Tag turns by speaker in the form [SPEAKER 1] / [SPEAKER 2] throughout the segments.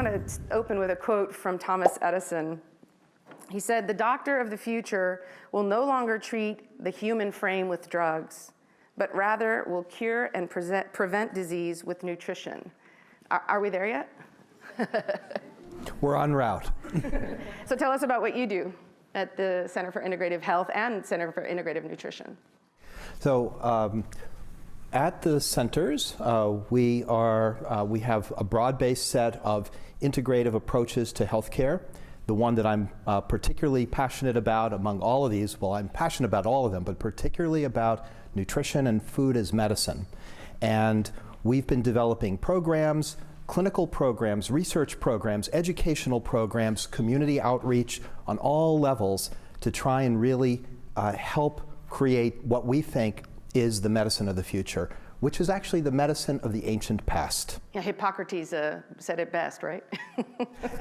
[SPEAKER 1] want to open with a quote from Thomas Edison. He said, "The doctor of the future will no longer treat the human frame with drugs, but rather will cure and prevent disease with nutrition." Are we there yet?
[SPEAKER 2] We're en route.
[SPEAKER 1] So tell us about what you do at the Center for Integrative Health and Center for Integrative Nutrition.
[SPEAKER 2] So at the centers, we have a broad-based set of integrative approaches to healthcare. The one that I'm particularly passionate about among all of these, well, I'm passionate about all of them, but particularly about nutrition and food as medicine. And we've been developing programs, clinical programs, research programs, educational programs, community outreach on all levels to try and really help create what we think is the medicine of the future, which is actually the medicine of the ancient past.
[SPEAKER 1] Yeah, Hippocrates said it best, right?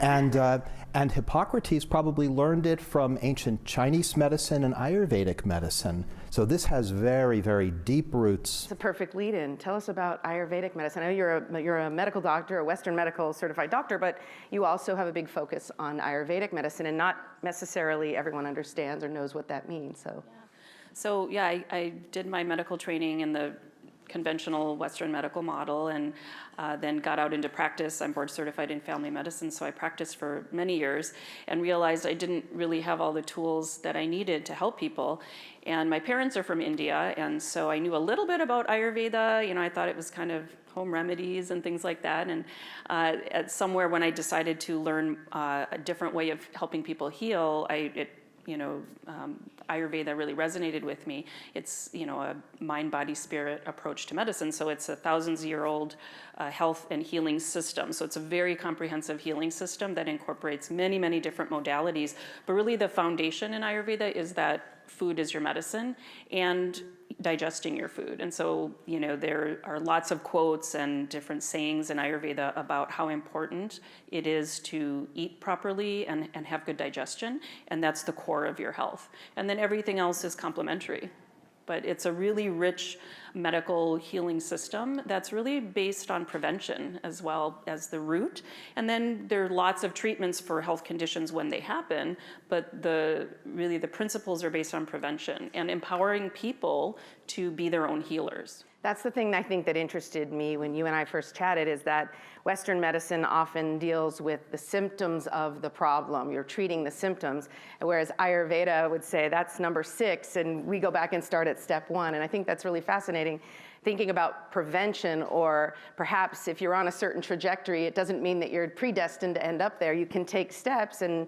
[SPEAKER 2] And Hippocrates probably learned it from ancient Chinese medicine and Ayurvedic medicine. So this has very, very deep roots.
[SPEAKER 1] It's a perfect lead-in. Tell us about Ayurvedic medicine. I know you're a medical doctor, a Western medical certified doctor, but you also have a big focus on Ayurvedic medicine, and not necessarily everyone understands or knows what that means.
[SPEAKER 3] So I did my medical training in the conventional Western medical model, and then got out into practice. I'm board certified in family medicine, so I practiced for many years and realized I didn't really have all the tools that I needed to help people. And my parents are from India, and so I knew a little bit about Ayurveda. You know, I thought it was kind of home remedies and things like that. And at somewhere when I decided to learn a different way of helping people heal, Ayurveda really resonated with me. It's, a mind, body, spirit approach to medicine. So it's a thousands-year-old health and healing system. So it's a very comprehensive healing system that incorporates many, many different modalities. But really the foundation in Ayurveda is that food is your medicine and digesting your food. And so, there are lots of quotes and different sayings in Ayurveda about how important it is to eat properly and have good digestion. And that's the core of your health. And then everything else is complementary. But it's a really rich medical healing system that's really based on prevention as well as the root. And then there are lots of treatments for health conditions when they happen, but the principles are based on prevention and empowering people to be their own healers.
[SPEAKER 1] That's the thing I think that interested me when you and I first chatted, is that Western medicine often deals with the symptoms of the problem. You're treating the symptoms, whereas Ayurveda would say that's number 6, and we go back and start at step 1. And I think that's really fascinating, thinking about prevention, or perhaps if you're on a certain trajectory, it doesn't mean that you're predestined to end up there. You can take steps and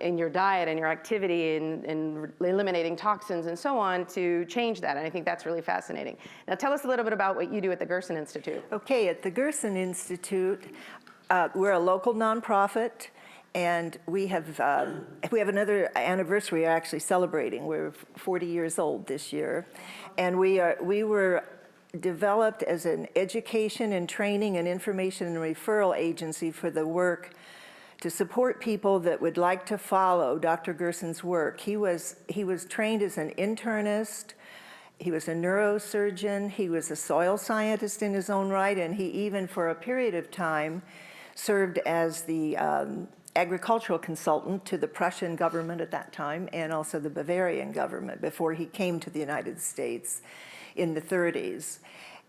[SPEAKER 1] in your diet and your activity and eliminating toxins and so on to change that. And I think that's really fascinating. Now tell us a little bit about what you do at the Gerson Institute.
[SPEAKER 4] Okay, at the Gerson Institute, we're a local nonprofit, and we have another anniversary we're actually celebrating. We're 40 years old this year. And we were developed as an education and training and information and referral agency for the work to support people that would like to follow Dr. Gerson's work. He was trained as an internist, he was a neurosurgeon, he was a soil scientist in his own right, and he even for a period of time served as the agricultural consultant to the Prussian government at that time, and also the Bavarian government before he came to the United States in the 30s.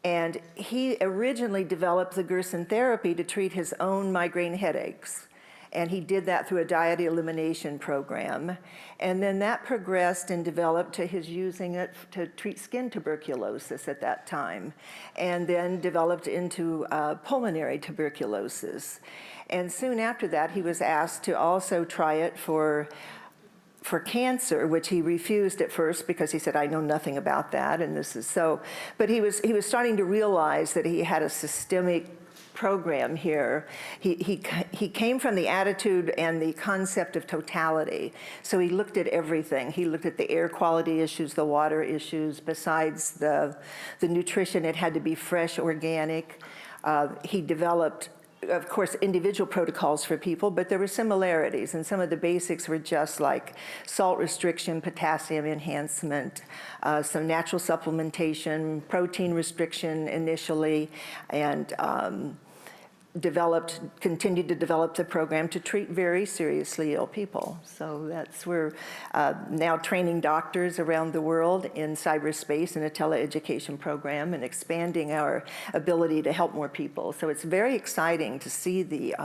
[SPEAKER 4] And he originally developed the Gerson therapy to treat his own migraine headaches. And he did that through a diet elimination program. And then that progressed and developed to his using it to treat skin tuberculosis at that time, and then developed into pulmonary tuberculosis. And soon after that, he was asked to also try it for cancer, which he refused at first because he said, I know nothing about that, and this is so. But he was starting to realize that he had a systemic program here. He came from the attitude and the concept of totality. So he looked at everything. He looked at the air quality issues, the water issues, besides the nutrition. It had to be fresh, organic. He developed, of course, individual protocols for people, but there were similarities, and some of the basics were just like salt restriction, potassium enhancement, some natural supplementation, protein restriction initially, and continued to develop the program to treat very seriously ill people. So that's we're now training doctors around the world in cyberspace in a teleeducation program and expanding our ability to help more people. So it's very exciting to see the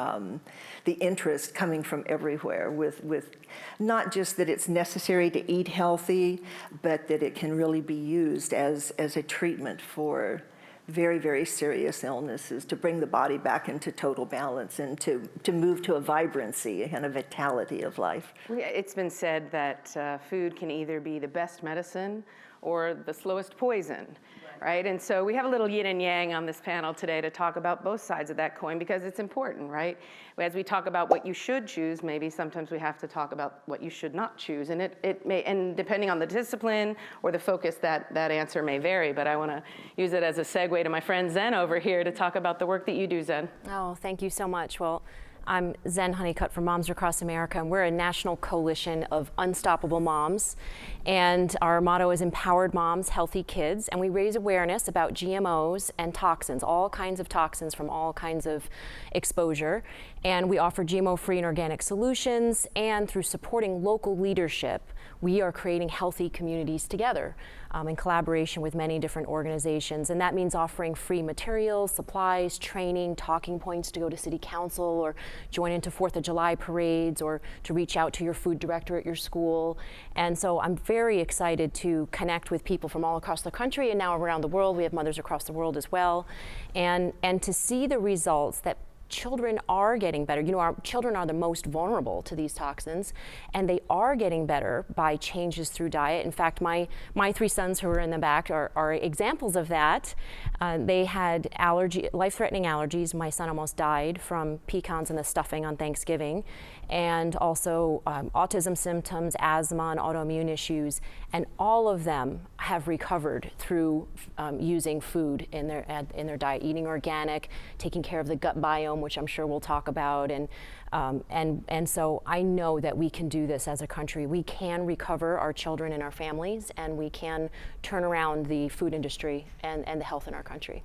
[SPEAKER 4] interest coming from everywhere with not just that it's necessary to eat healthy, but that it can really be used as a treatment for very, very serious illnesses, to bring the body back into total balance and to move to a vibrancy and a vitality of life.
[SPEAKER 1] It's been said that food can either be the best medicine or the slowest poison, right? And so we have a little yin and yang on this panel today to talk about both sides of that coin, because it's important, right? As we talk about what you should choose, maybe sometimes we have to talk about what you should not choose. And it may, and depending on the discipline or the focus, that answer may vary. But I want to use it as a segue to my friend Zen over here to talk about the work that you do, Zen.
[SPEAKER 5] Oh, thank you so much. Well, I'm Zen Honeycutt from Moms Across America, and we're a national coalition of unstoppable moms. And our motto is Empowered Moms, Healthy Kids. And we raise awareness about GMOs and toxins, all kinds of toxins from all kinds of exposure. And we offer GMO-free and organic solutions. And through supporting local leadership, we are creating healthy communities together in collaboration with many different organizations. And that means offering free materials, supplies, training, talking points to go to city council or join into 4th of July parades, or to reach out to your food director at your school. And so I'm very excited to connect with people from all across the country and now around the world. We have mothers across the world as well. And to see the results that children are getting better. You know, our children are the most vulnerable to these toxins, and they are getting better by changes through diet. In fact, my 3 sons who are in the back are examples of that. They had life-threatening allergies. My son almost died from pecans and the stuffing on Thanksgiving, and also autism symptoms, asthma, and autoimmune issues. And all of them have recovered through using food in their diet, eating organic, taking care of the gut biome, which I'm sure we'll talk about. And so I know that we can do this as a country. We can recover our children and our families, and we can turn around the food industry and the health in our country.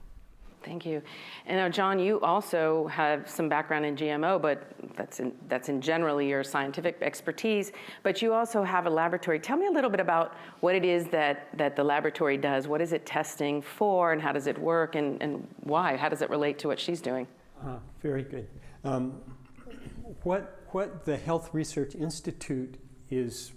[SPEAKER 1] Thank you. And now, John, you also have some background in GMO, but that's in generally your scientific expertise. But you also have a laboratory. Tell me a little bit about what it is that the laboratory does. What is it testing for, and how does it work, and why? How does it relate to what she's doing?
[SPEAKER 6] Very good. What the Health Research Institute is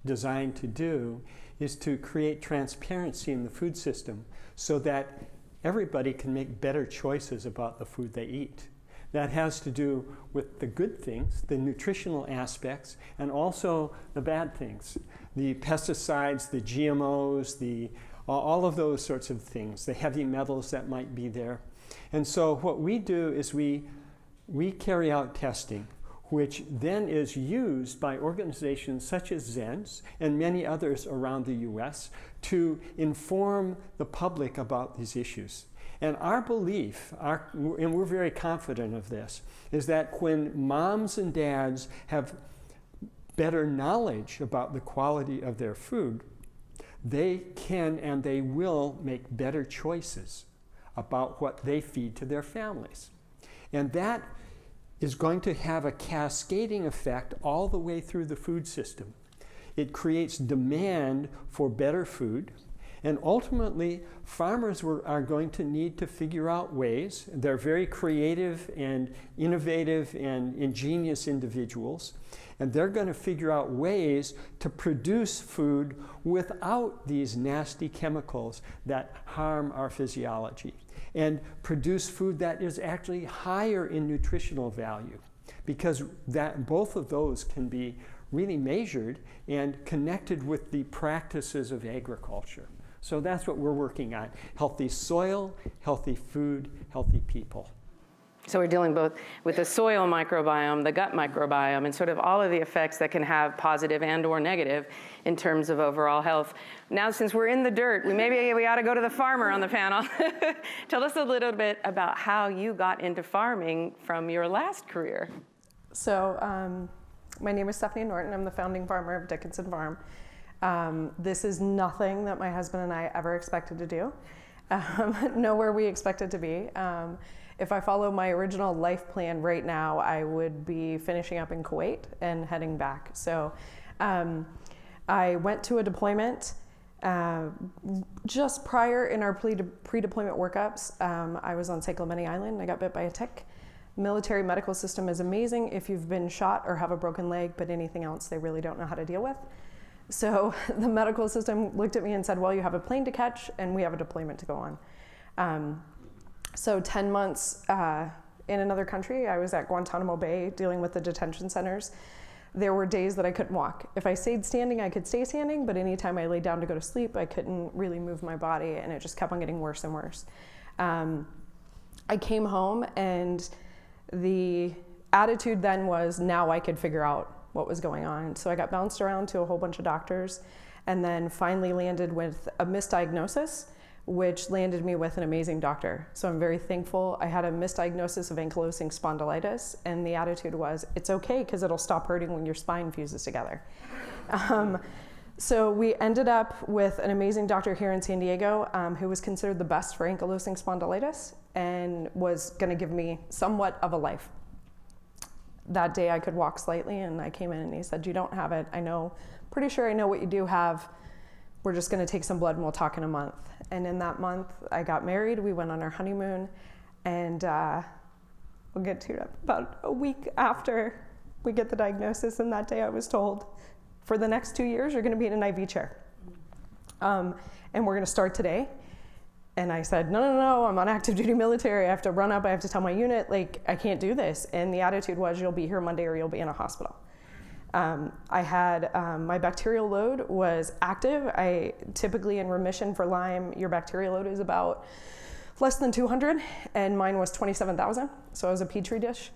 [SPEAKER 6] designed to do is to create transparency in the food system so that everybody can make better choices about the food they eat. That has to do with the good things, the nutritional aspects, and also the bad things. The pesticides, the GMOs, all of those sorts of things, the heavy metals that might be there. And so what we do is we carry out testing, which then is used by organizations such as Zen's and many others around the US to inform the public about these issues. And our belief, and we're very confident of this, is that when moms and dads have better knowledge about the quality of their food, they can and they will make better choices about what they feed to their families. And that is going to have a cascading effect all the way through the food system. It creates demand for better food, and ultimately farmers are going to need to figure out ways. They're very creative and innovative and ingenious individuals, and they're going to figure out ways to produce food without these nasty chemicals that harm our physiology, and produce food that is actually higher in nutritional value, because both of those can be really measured and connected with the practices of agriculture. So that's what we're working on: healthy soil, healthy food, healthy people.
[SPEAKER 1] So we're dealing both with the soil microbiome, the gut microbiome, and sort of all of the effects that can have positive and or negative in terms of overall health. Now, since we're in the dirt, we ought to go to the farmer on the panel. Tell us a little bit about how you got into farming from your last career.
[SPEAKER 7] So my name is Stepheni Norton. I'm the founding farmer of Dickinson Farm. This is nothing that my husband and I ever expected to do, nowhere we expected to be. if I follow my original life plan right now, I would be finishing up in Kuwait and heading back. So I went to a deployment just prior in our pre-deployment workups. I was on San Clemente Island and I got bit by a tick. Military medical system is amazing if you've been shot or have a broken leg, but anything else they really don't know how to deal with. So the medical system looked at me and said, well, you have a plane to catch and we have a deployment to go on. So 10 months in another country, I was at Guantanamo Bay dealing with the detention centers. There were days that I couldn't walk. If I stayed standing, I could stay standing, but anytime I laid down to go to sleep, I couldn't really move my body, and it just kept on getting worse and worse. I came home, and the attitude then was, now I could figure out what was going on. So I got bounced around to a whole bunch of doctors, and then finally landed with a misdiagnosis, which landed me with an amazing doctor. So I'm very thankful. I had a misdiagnosis of ankylosing spondylitis, and the attitude was, it's okay because it'll stop hurting when your spine fuses together. So we ended up with an amazing doctor here in San Diego who was considered the best for ankylosing spondylitis and was going to give me somewhat of a life. That day I could walk slightly, and I came in and he said, you don't have it. Pretty sure I know what you do have. We're just going to take some blood and we'll talk in a month. And in that month, I got married. We went on our honeymoon, and we'll get to it about a week after we get the diagnosis. And that day I was told, for the next 2 years, you're going to be in an IV chair. And we're going to start today. And I said, no, I'm on active duty military. I have to run up. I have to tell my unit, like, I can't do this. And the attitude was, you'll be here Monday or you'll be in a hospital. I had, my bacterial load was active. I typically in remission for Lyme, your bacterial load is about less than 200, and mine was 27,000. So I was a petri dish,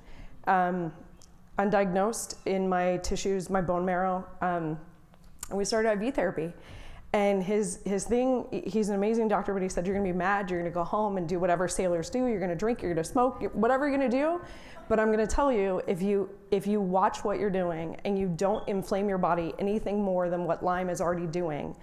[SPEAKER 7] undiagnosed in my tissues, my bone marrow. And we started IV therapy. And his thing, he's an amazing doctor, but he said, you're gonna be mad, you're gonna go home and do whatever sailors do, you're gonna drink, you're gonna smoke, whatever you're gonna do. But I'm gonna tell you, if you watch what you're doing and you don't inflame your body anything more than what Lyme is already doing,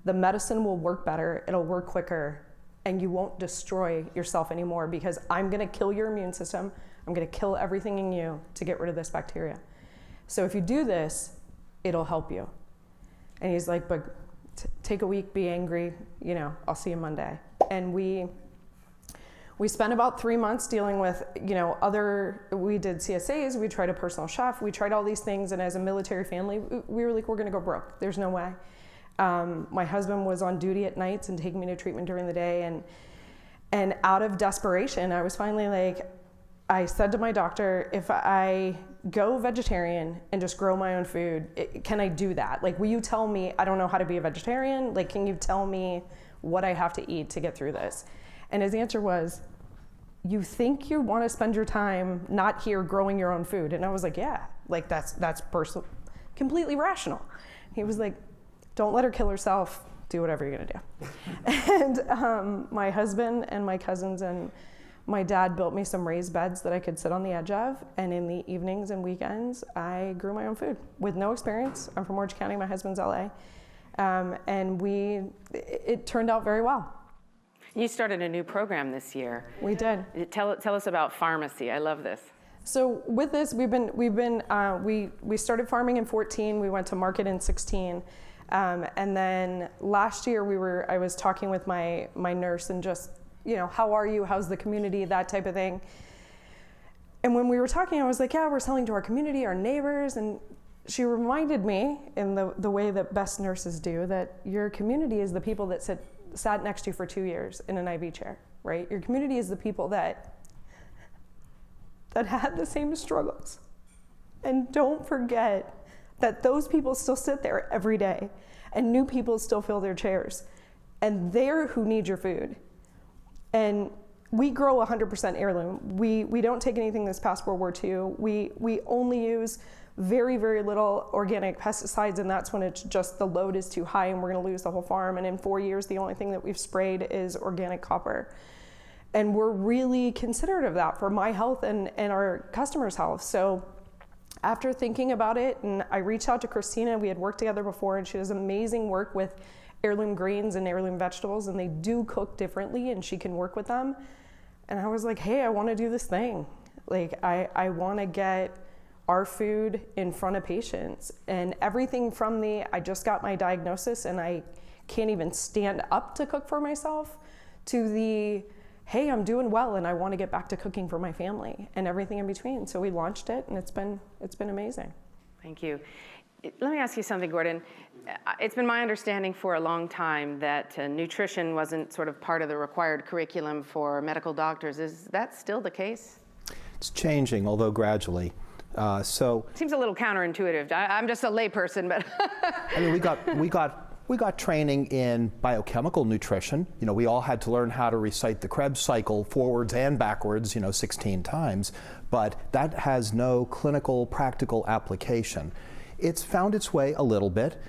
[SPEAKER 7] the medicine will work better, it'll work quicker, and you won't destroy yourself anymore, because I'm gonna kill your immune system, I'm gonna kill everything in you to get rid of this bacteria. So if you do this, it'll help you. And he's like, but take a week, be angry, I'll see you Monday. And we spent about 3 months dealing with, we did CSAs, we tried a personal chef, we tried all these things, and as a military family, we were like, we're gonna go broke, there's no way. My husband was on duty at nights and taking me to treatment during the day, and out of desperation, I was finally like, I said to my doctor, if I go vegetarian and just grow my own food, can I do that? Like, will you tell me, I don't know how to be a vegetarian, like, can you tell me what I have to eat to get through this? And his answer was, you think you want to spend your time not here growing your own food? And I was like, yeah, like that's completely rational. He was like, don't let her kill herself, do whatever you're gonna do. And my husband and my cousins and my dad built me some raised beds that I could sit on the edge of, and in the evenings and weekends, I grew my own food with no experience. I'm from Orange County, my husband's LA, and it turned out very well.
[SPEAKER 1] You started a new program this year.
[SPEAKER 7] We did.
[SPEAKER 1] Tell us about Farmacy. I love this.
[SPEAKER 7] So with this, we started farming in 14. We went to market in 16, and then last year I was talking with my nurse and just, how are you? How's the community? That type of thing. And when we were talking, I was like, yeah, we're selling to our community, our neighbors, and she reminded me in the way that best nurses do that your community is the people that sat next to you for 2 years in an IV chair, right? Your community is the people that had the same struggles. And don't forget that those people still sit there every day, and new people still fill their chairs, and they're who need your food. And we grow 100% heirloom. We don't take anything that's past World War II. We only use very, very little organic pesticides, and that's when it's just the load is too high and we're gonna lose the whole farm. And in 4 years, the only thing that we've sprayed is organic copper. And we're really considerate of that for my health and our customers' health. So after thinking about it, and I reached out to Christina, we had worked together before, and she does amazing work with heirloom greens and heirloom vegetables, and they do cook differently, and she can work with them. And I was like, hey, I want to do this thing. Like, I want to get our food in front of patients. And everything from I just got my diagnosis and I can't even stand up to cook for myself, to hey, I'm doing well and I want to get back to cooking for my family, and everything in between. So we launched it, and it's been amazing.
[SPEAKER 1] Thank you. Let me ask you something, Gordon. It's been my understanding for a long time that nutrition wasn't sort of part of the required curriculum for medical doctors. Is that still the case?
[SPEAKER 2] It's changing, although gradually.
[SPEAKER 1] Seems a little counterintuitive. I'm just a layperson, but
[SPEAKER 2] I mean, we got training in biochemical nutrition. You know, we all had to learn how to recite the Krebs cycle forwards and backwards, 16 times, but that has no clinical, practical application. It's found its way a little bit.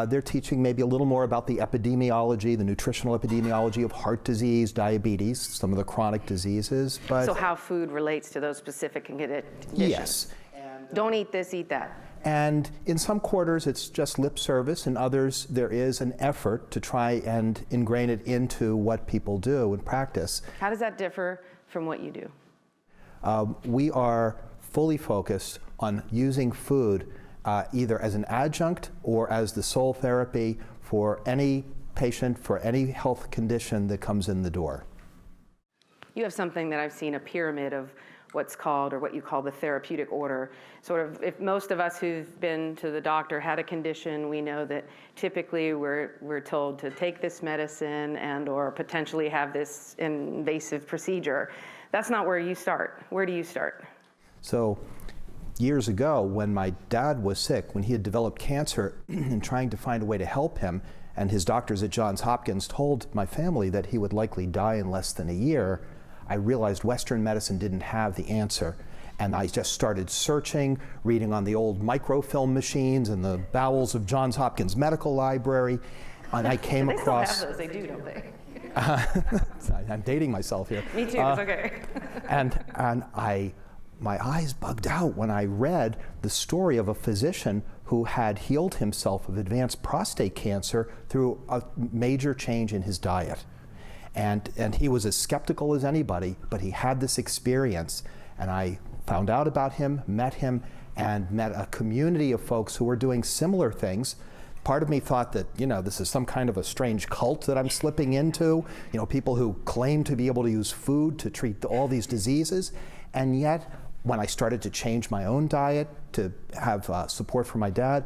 [SPEAKER 2] They're teaching maybe a little more about the epidemiology, the nutritional epidemiology of heart disease, diabetes, some of the chronic diseases. But
[SPEAKER 1] so how food relates to those specific conditions.
[SPEAKER 2] Yes.
[SPEAKER 1] Don't eat this, eat that.
[SPEAKER 2] And in some quarters, it's just lip service. In others, there is an effort to try and ingrain it into what people do in practice.
[SPEAKER 1] How does that differ from what you do?
[SPEAKER 2] We are fully focused on using food either as an adjunct or as the sole therapy for any patient, for any health condition that comes in the door.
[SPEAKER 1] You have something that I've seen, a pyramid of what's called, or what you call, the therapeutic order. Sort of, if most of us who've been to the doctor had a condition, we know that typically we're told to take this medicine and or potentially have this invasive procedure. That's not where you start. Where do you start?
[SPEAKER 2] So years ago, when my dad was sick, when he had developed cancer and trying to find a way to help him, and his doctors at Johns Hopkins told my family that he would likely die in less than a year, I realized Western medicine didn't have the answer. And I just started searching, reading on the old microfilm machines in the bowels of Johns Hopkins Medical Library, and I came across...
[SPEAKER 1] They still have those, they do, don't they?
[SPEAKER 2] I'm dating myself here.
[SPEAKER 1] Me too, it's okay.
[SPEAKER 2] And my eyes bugged out when I read the story of a physician who had healed himself of advanced prostate cancer through a major change in his diet. And he was as skeptical as anybody, but he had this experience. And I found out about him, met a community of folks who were doing similar things. Part of me thought that, this is some kind of a strange cult that I'm slipping into, people who claim to be able to use food to treat all these diseases. And yet, when I started to change my own diet to have support from my dad,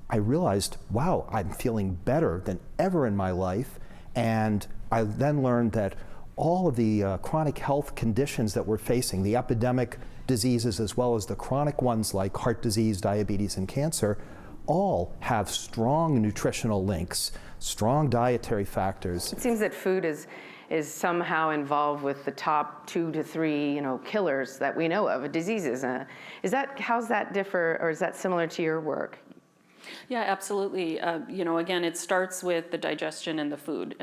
[SPEAKER 2] I realized, wow, I'm feeling better than ever in my life. And I then learned that all of the chronic health conditions that we're facing, the epidemic diseases as well as the chronic ones like heart disease, diabetes, and cancer, all have strong nutritional links, strong dietary factors.
[SPEAKER 1] It seems that food is somehow involved with the top 2 to 3, killers that we know of, diseases. How's that differ, or is that similar to your work?
[SPEAKER 3] Yeah, absolutely. Again, it starts with the digestion and the food.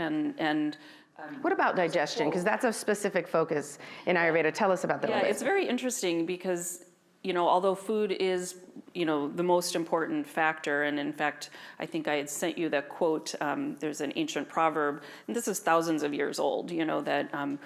[SPEAKER 1] What about digestion? Because that's a specific focus in Ayurveda. Tell us about that.
[SPEAKER 3] Yeah, it's very interesting because, although food is, the most important factor, and in fact, I think I had sent you that quote, there's an ancient proverb, and this is thousands of years old, that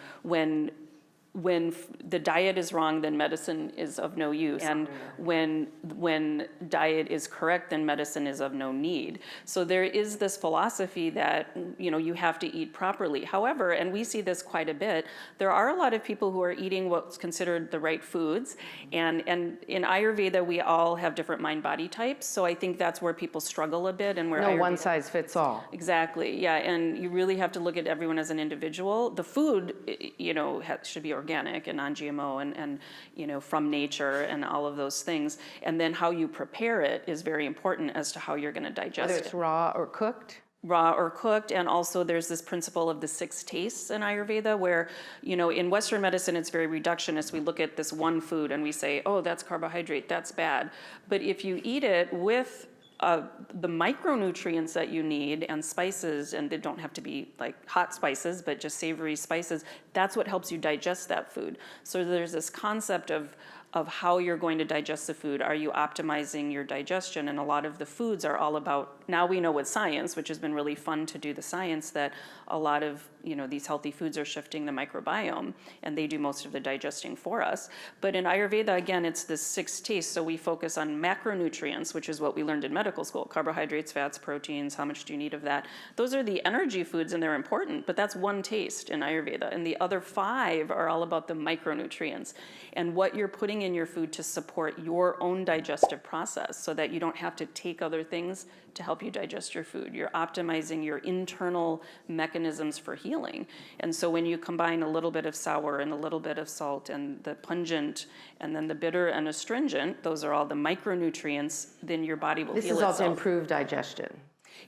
[SPEAKER 3] when the diet is wrong, then medicine is of no use. And when diet is correct, then medicine is of no need. So there is this philosophy that, you have to eat properly. However, and we see this quite a bit, there are a lot of people who are eating what's considered the right foods. And in Ayurveda, we all have different mind-body types. So I think that's where people struggle a bit. And where
[SPEAKER 1] no one size fits all.
[SPEAKER 3] Exactly, yeah. And you really have to look at everyone as an individual. The food, should be organic and non-GMO and from nature and all of those things. And then how you prepare it is very important as to how you're going to digest it.
[SPEAKER 1] Whether it's raw or cooked?
[SPEAKER 3] Raw or cooked, and also there's this principle of the 6 tastes in Ayurveda where, in Western medicine it's very reductionist. We look at this one food and we say, oh, that's carbohydrate, that's bad. But if you eat it with the micronutrients that you need and spices, and they don't have to be like hot spices, but just savory spices, that's what helps you digest that food. So there's this concept of of how you're going to digest the food. Are you optimizing your digestion? And a lot of the foods are all about, now we know with science, which has been really fun to do the science, that a lot of these healthy foods are shifting the microbiome, and they do most of the digesting for us. But in Ayurveda, again, it's the 6 tastes. So we focus on macronutrients, which is what we learned in medical school: carbohydrates, fats, proteins, how much do you need of that? Those are the energy foods, and they're important, but that's 1 taste in Ayurveda. And the other 5 are all about the micronutrients and what you're putting in your food to support your own digestive process, so that you don't have to take other things to help you digest your food. You're optimizing your internal mechanisms for healing. And so when you combine a little bit of sour and a little bit of salt and the pungent and then the bitter and astringent, those are all the micronutrients, then your body will heal itself.
[SPEAKER 1] This is all to improve digestion.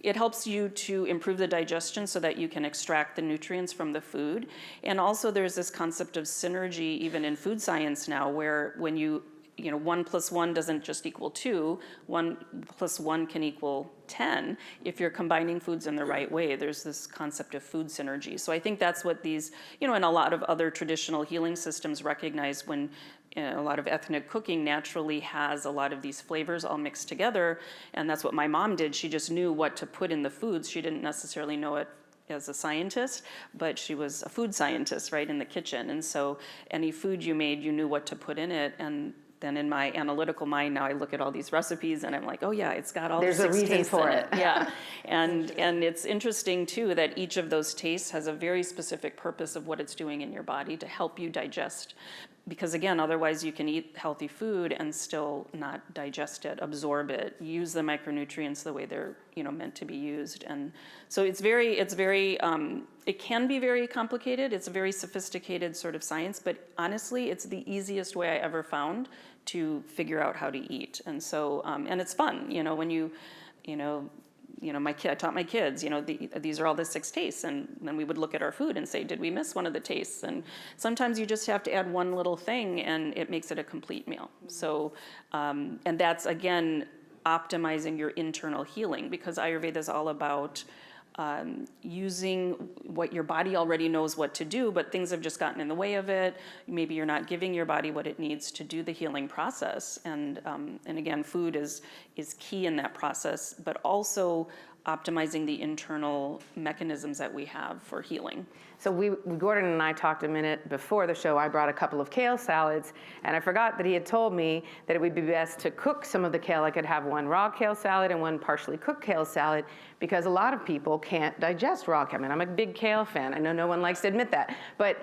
[SPEAKER 3] It helps you to improve the digestion so that you can extract the nutrients from the food. And also there's this concept of synergy even in food science now, where when 1 + 1 doesn't just equal 2, 1 + 1 can equal 10 if you're combining foods in the right way. There's this concept of food synergy. So I think that's what these, and a lot of other traditional healing systems recognize when a lot of ethnic cooking naturally has a lot of these flavors all mixed together. And that's what my mom did. She just knew what to put in the foods. She didn't necessarily know it as a scientist, but she was a food scientist, right, in the kitchen. And so any food you made, you knew what to put in it. And then in my analytical mind now, I look at all these recipes and I'm like, oh yeah, it's got all
[SPEAKER 1] There's
[SPEAKER 3] the
[SPEAKER 1] a
[SPEAKER 3] 6
[SPEAKER 1] reason
[SPEAKER 3] tastes
[SPEAKER 1] for
[SPEAKER 3] in
[SPEAKER 1] it.
[SPEAKER 3] Yeah, and it's interesting too that each of those tastes has a very specific purpose of what it's doing in your body to help you digest. Because again, otherwise you can eat healthy food and still not digest it, absorb it, use the micronutrients the way they're meant to be used. And so it can be very complicated. It's a very sophisticated sort of science, but honestly, it's the easiest way I ever found to figure out how to eat. And so, and it's fun, I taught my kids, these are all the 6 tastes, and then we would look at our food and say, did we miss one of the tastes? And sometimes you just have to add one little thing, and it makes it a complete meal. So, and that's again optimizing your internal healing, because Ayurveda is all about using what your body already knows what to do, but things have just gotten in the way of it. Maybe you're not giving your body what it needs to do the healing process. And again, food is key in that process, but also optimizing the internal mechanisms that we have for healing.
[SPEAKER 1] So Gordon and I talked a minute before the show. I brought a couple of kale salads, and I forgot that he had told me that it would be best to cook some of the kale. I could have 1 raw kale salad and 1 partially cooked kale salad, because a lot of people can't digest raw kale. I mean, I'm a big kale fan. I know no one likes to admit that. But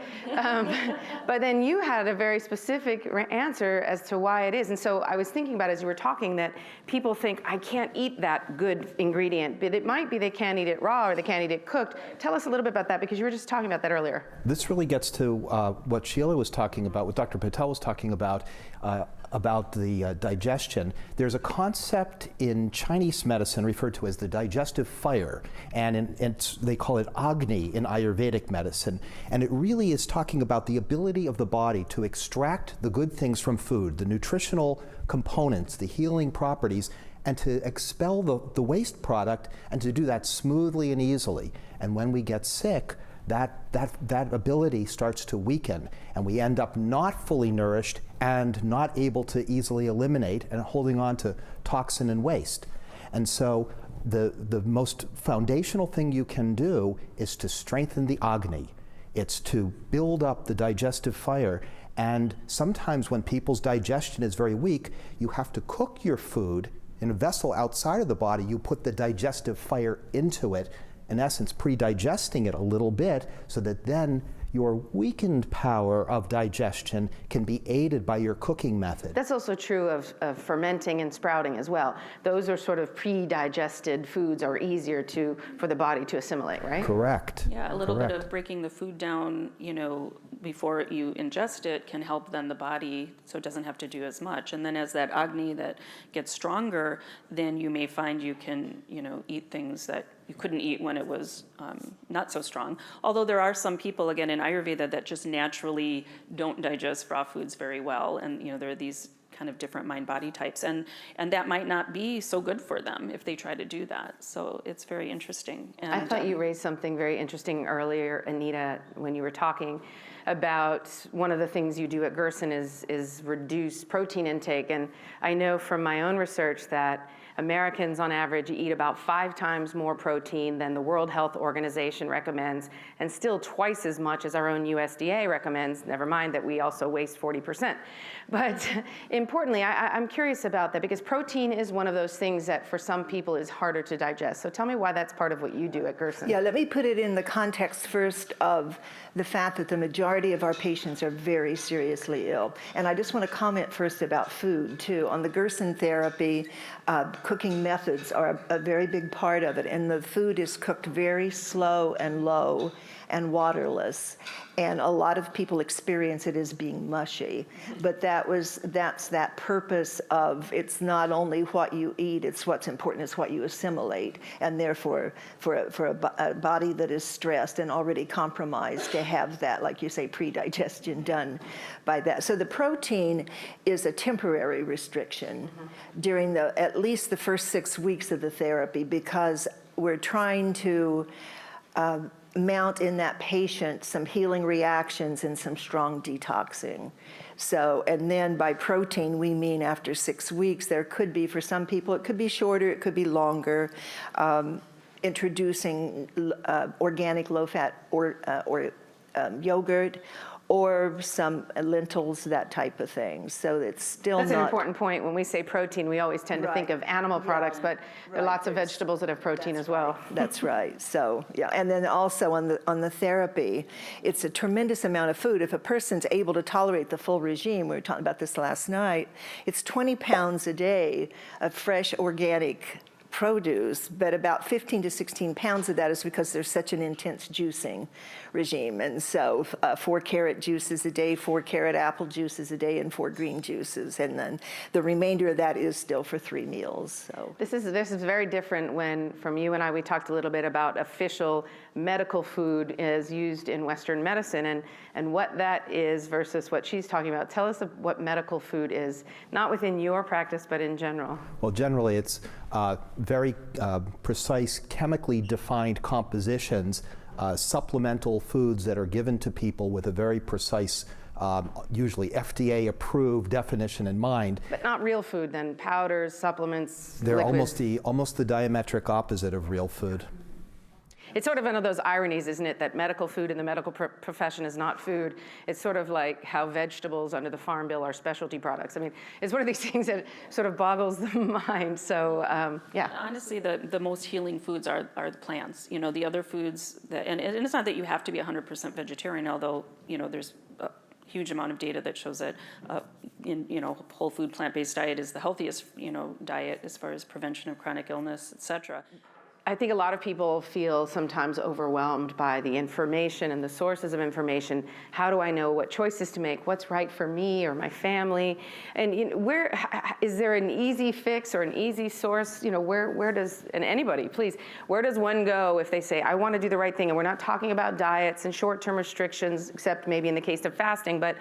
[SPEAKER 1] then you had a very specific answer as to why it is. And so I was thinking about, as you were talking, that people think, I can't eat that good ingredient, but it might be they can't eat it raw or they can't eat it cooked. Tell us a little bit about that, because you were just talking about that earlier.
[SPEAKER 2] This really gets to what Sheila was talking about, what Dr. Patel was talking about the digestion. There's a concept in Chinese medicine referred to as the digestive fire, and they call it Agni in Ayurvedic medicine. And it really is talking about the ability of the body to extract the good things from food, the nutritional components, the healing properties, and to expel the waste product, and to do that smoothly and easily. And when we get sick, that ability starts to weaken, and we end up not fully nourished and not able to easily eliminate, and holding on to toxin and waste. And so the most foundational thing you can do is to strengthen the Agni. It's to build up the digestive fire. And sometimes when people's digestion is very weak, you have to cook your food in a vessel outside of the body. You put the digestive fire into it, in essence, pre-digesting it a little bit, so that then your weakened power of digestion can be aided by your cooking method.
[SPEAKER 1] That's also true of fermenting and sprouting as well. Those are sort of pre-digested foods, are easier for the body to assimilate, right?
[SPEAKER 2] Correct.
[SPEAKER 3] Yeah, a little bit of breaking the food down, before you ingest it can help then the body, so it doesn't have to do as much. And then as that Agni that gets stronger, then you may find you can, eat things that you couldn't eat when it was not so strong. Although there are some people, again, in Ayurveda that just naturally don't digest raw foods very well. And, there are these kind of different mind-body types. And that might not be so good for them if they try to do that. So it's very interesting. And
[SPEAKER 1] I thought you raised something very interesting earlier, Anita, when you were talking about one of the things you do at Gerson is reduce protein intake. And I know from my own research that Americans on average eat about 5 times more protein than the World Health Organization recommends, and still twice as much as our own USDA recommends, never mind that we also waste 40%. But importantly, I'm curious about that, because protein is one of those things that for some people is harder to digest. So tell me why that's part of what you do at Gerson.
[SPEAKER 4] Yeah, let me put it in the context first of the fact that the majority of our patients are very seriously ill. And I just want to comment first about food, too. On the Gerson therapy, cooking methods are a very big part of it, and the food is cooked very slow and low and waterless. And a lot of people experience it as being mushy. But that's that purpose of, it's not only what you eat, it's what's important is what you assimilate. And therefore, for a body that is stressed and already compromised, to have that, like you say, pre-digestion done by that. So the protein is a temporary restriction during at least the first 6 weeks of the therapy, because we're trying to mount in that patient some healing reactions and some strong detoxing. So, and then by protein, we mean after 6 weeks. There could be, for some people, it could be shorter, it could be longer, introducing organic low-fat or yogurt, or some lentils, that type of thing. So it's still
[SPEAKER 1] That's
[SPEAKER 4] not...
[SPEAKER 1] an important point. When we say protein, we always tend to think of animal products, but there are lots of vegetables that have protein as well.
[SPEAKER 4] That's right. So, yeah. And then also on the therapy, it's a tremendous amount of food. If a person's able to tolerate the full regime, we were talking about this last night, it's 20 pounds a day of fresh organic produce, but about 15 to 16 pounds of that is because there's such an intense juicing regime. And so 4 carrot juices a day, 4 carrot apple juices a day, and 4 green juices. And then the remainder of that is still for 3 meals. So
[SPEAKER 1] this is very different when, from you and I, we talked a little bit about official medical food is used in Western medicine and what that is versus what she's talking about. Tell us what medical food is, not within your practice, but in general.
[SPEAKER 2] Well, generally it's very precise, chemically defined compositions, supplemental foods that are given to people with a very precise, usually FDA-approved definition in mind.
[SPEAKER 1] But not real food then, powders, supplements,
[SPEAKER 2] They're
[SPEAKER 1] liquids.
[SPEAKER 2] almost the diametric opposite of real food.
[SPEAKER 1] It's sort of one of those ironies, isn't it, that medical food in the medical profession is not food. It's sort of like how vegetables under the Farm Bill are specialty products. I mean, it's one of these things that sort of boggles the mind. So, yeah.
[SPEAKER 3] Honestly, the most healing foods are the plants. You know, the other foods, and it's not that you have to be 100% vegetarian, although, you know, there's a huge amount of data that shows that, whole food plant-based diet is the healthiest, diet as far as prevention of chronic illness, et cetera.
[SPEAKER 1] I think a lot of people feel sometimes overwhelmed by the information and the sources of information. How do I know what choices to make? What's right for me or my family? And is there an easy fix or an easy source? Where does, and anybody, please, where does one go if they say, I want to do the right thing? And we're not talking about diets and short-term restrictions, except maybe in the case of fasting, but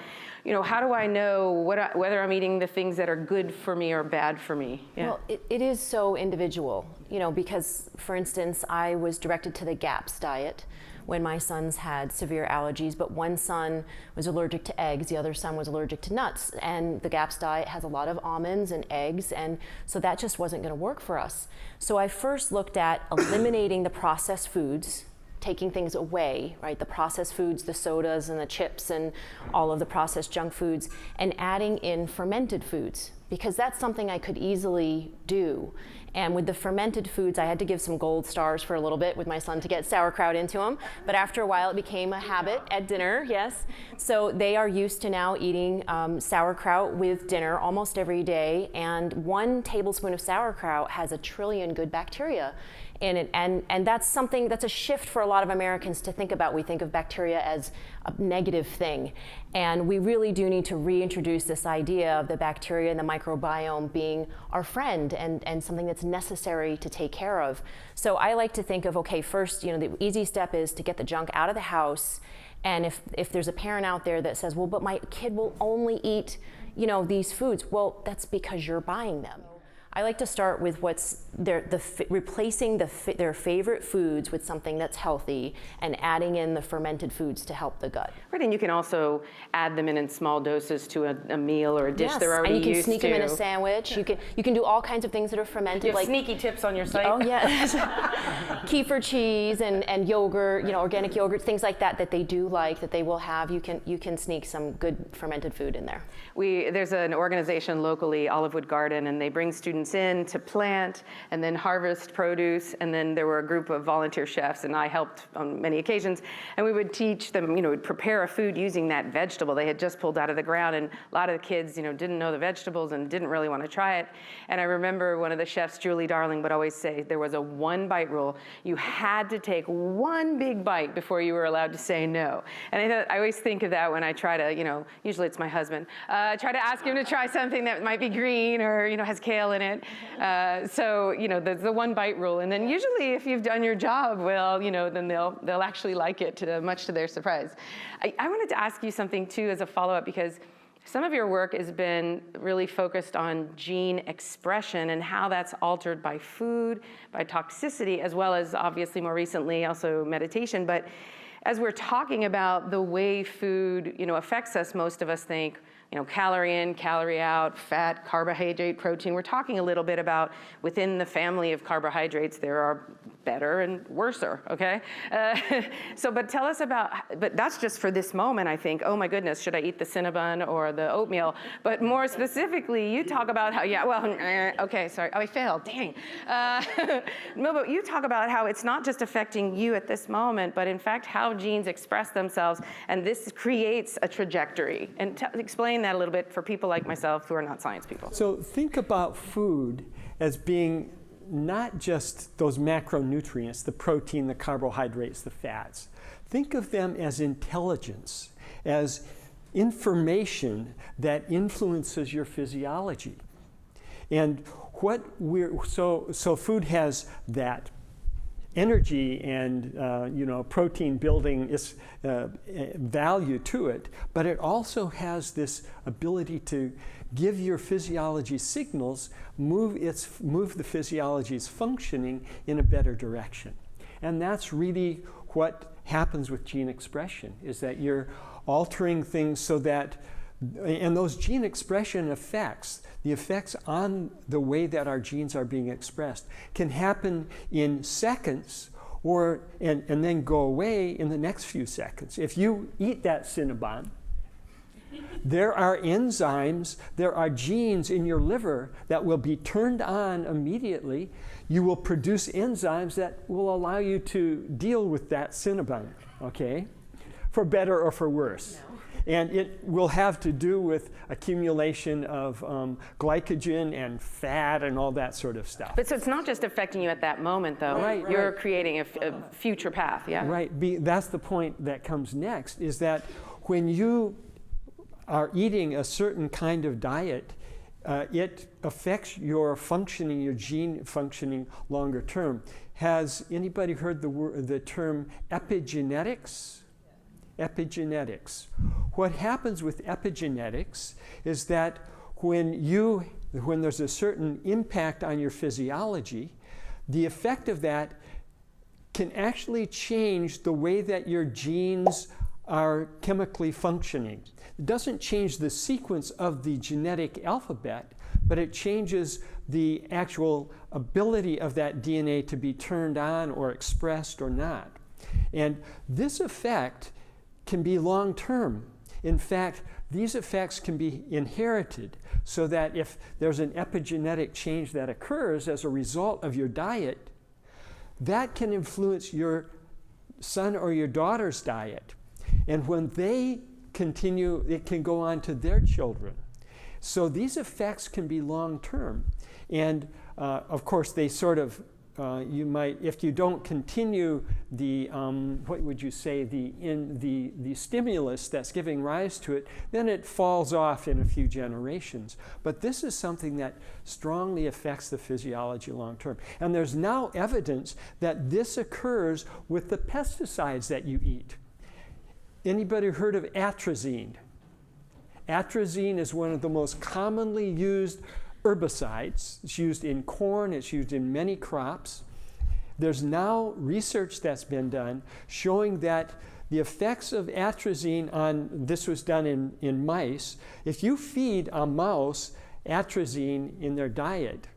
[SPEAKER 1] how do I know whether I'm eating the things that are good for me or bad for me? Yeah.
[SPEAKER 5] Well, it is so individual, because, for instance, I was directed to the GAPS diet when my sons had severe allergies, but one son was allergic to eggs, the other son was allergic to nuts, and the GAPS diet has a lot of almonds and eggs, and so that just wasn't going to work for us. So I first looked at eliminating the processed foods, taking things away, right? The processed foods, the sodas and the chips and all of the processed junk foods, and adding in fermented foods, because that's something I could easily do. And with the fermented foods, I had to give some gold stars for a little bit with my son to get sauerkraut into him. But after a while, it became a habit at dinner, yes. So they are used to now eating sauerkraut with dinner almost every day. And 1 tablespoon of sauerkraut has 1 trillion good bacteria in it. And that's a shift for a lot of Americans to think about. We think of bacteria as a negative thing. And we really do need to reintroduce this idea of the bacteria and the microbiome being our friend and something that's necessary to take care of. So I like to think of, okay, first, the easy step is to get the junk out of the house. And if there's a parent out there that says, well, but my kid will only eat, these foods, well, that's because you're buying them. I like to start with what's replacing their favorite foods with something that's healthy and adding in the fermented foods to help the gut.
[SPEAKER 1] Right, and you can also add them in small doses to a meal or a dish they're already used to.
[SPEAKER 5] And you can sneak them in a sandwich. You can do all kinds of things that are fermented.
[SPEAKER 1] You have sneaky tips on your site.
[SPEAKER 5] Oh yeah, kefir cheese and yogurt, organic yogurt, things like that they do like, that they will have. You can sneak some good fermented food in there.
[SPEAKER 1] There's an organization locally, Olivewood Garden, and they bring students in to plant and then harvest produce, and then there were a group of volunteer chefs, and I helped on many occasions, and we would teach them, would prepare a food using that vegetable they had just pulled out of the ground, and a lot of the kids, didn't know the vegetables and didn't really want to try it. And I remember one of the chefs, Julie Darling, would always say there was a one-bite rule. You had to take one big bite before you were allowed to say no. And I always think of that when I try to, usually it's my husband, try to ask him to try something that might be green or, has kale in it. So, the one bite rule. And then usually if you've done your job well, then they'll actually like it, much to their surprise. I wanted to ask you something too as a follow-up, because some of your work has been really focused on gene expression and how that's altered by food, by toxicity, as well as obviously more recently also meditation. But as we're talking about the way food, affects us, most of us think, calorie in, calorie out, fat, carbohydrate, protein. We're talking a little bit about within the family of carbohydrates, there are better and worser, okay? But tell us about, but that's just for this moment, I think, oh my goodness, should I eat the Cinnabon or the oatmeal? But more specifically, you talk about how, okay, sorry, I failed, dang. No, but you talk about how it's not just affecting you at this moment, but in fact, how genes express themselves, and this creates a trajectory. And explain that a little bit for people like myself who are not science people.
[SPEAKER 6] So think about food as being not just those macronutrients, the protein, the carbohydrates, the fats. Think of them as intelligence, as information that influences your physiology. And so food has that energy and protein building value to it, but it also has this ability to give your physiology signals, move the physiology's functioning in a better direction. And that's really what happens with gene expression, is that you're altering things so that, and those gene expression effects, the effects on the way that our genes are being expressed, can happen in seconds and then go away in the next few seconds. If you eat that Cinnabon, there are enzymes, there are genes in your liver that will be turned on immediately. You will produce enzymes that will allow you to deal with that Cinnabon, okay? For better or for worse. No. And it will have to do with accumulation of glycogen and fat and all that sort of stuff.
[SPEAKER 1] But so it's not just affecting you at that moment, though.
[SPEAKER 6] Right.
[SPEAKER 1] You're creating a future path, yeah?
[SPEAKER 6] Right. That's the point that comes next, is that when you are eating a certain kind of diet, it affects your functioning, your gene functioning longer term. Has anybody heard the term epigenetics? Epigenetics. What happens with epigenetics is that when there's a certain impact on your physiology, the effect of that can actually change the way that your genes are chemically functioning. It doesn't change the sequence of the genetic alphabet, but it changes the actual ability of that DNA to be turned on or expressed or not. And this effect can be long-term. In fact, these effects can be inherited, so that if there's an epigenetic change that occurs as a result of your diet, that can influence your son or your daughter's diet. And when they continue, it can go on to their children. So these effects can be long-term. And of course, they sort of, you might, if you don't continue the, what would you say, the stimulus that's giving rise to it, then it falls off in a few generations. But this is something that strongly affects the physiology long-term. And there's now evidence that this occurs with the pesticides that you eat. Anybody heard of atrazine? Atrazine is one of the most commonly used herbicides. It's used in corn, it's used in many crops. There's now research that's been done showing that the effects of atrazine on, this was done in mice, if you feed a mouse atrazine in their diet,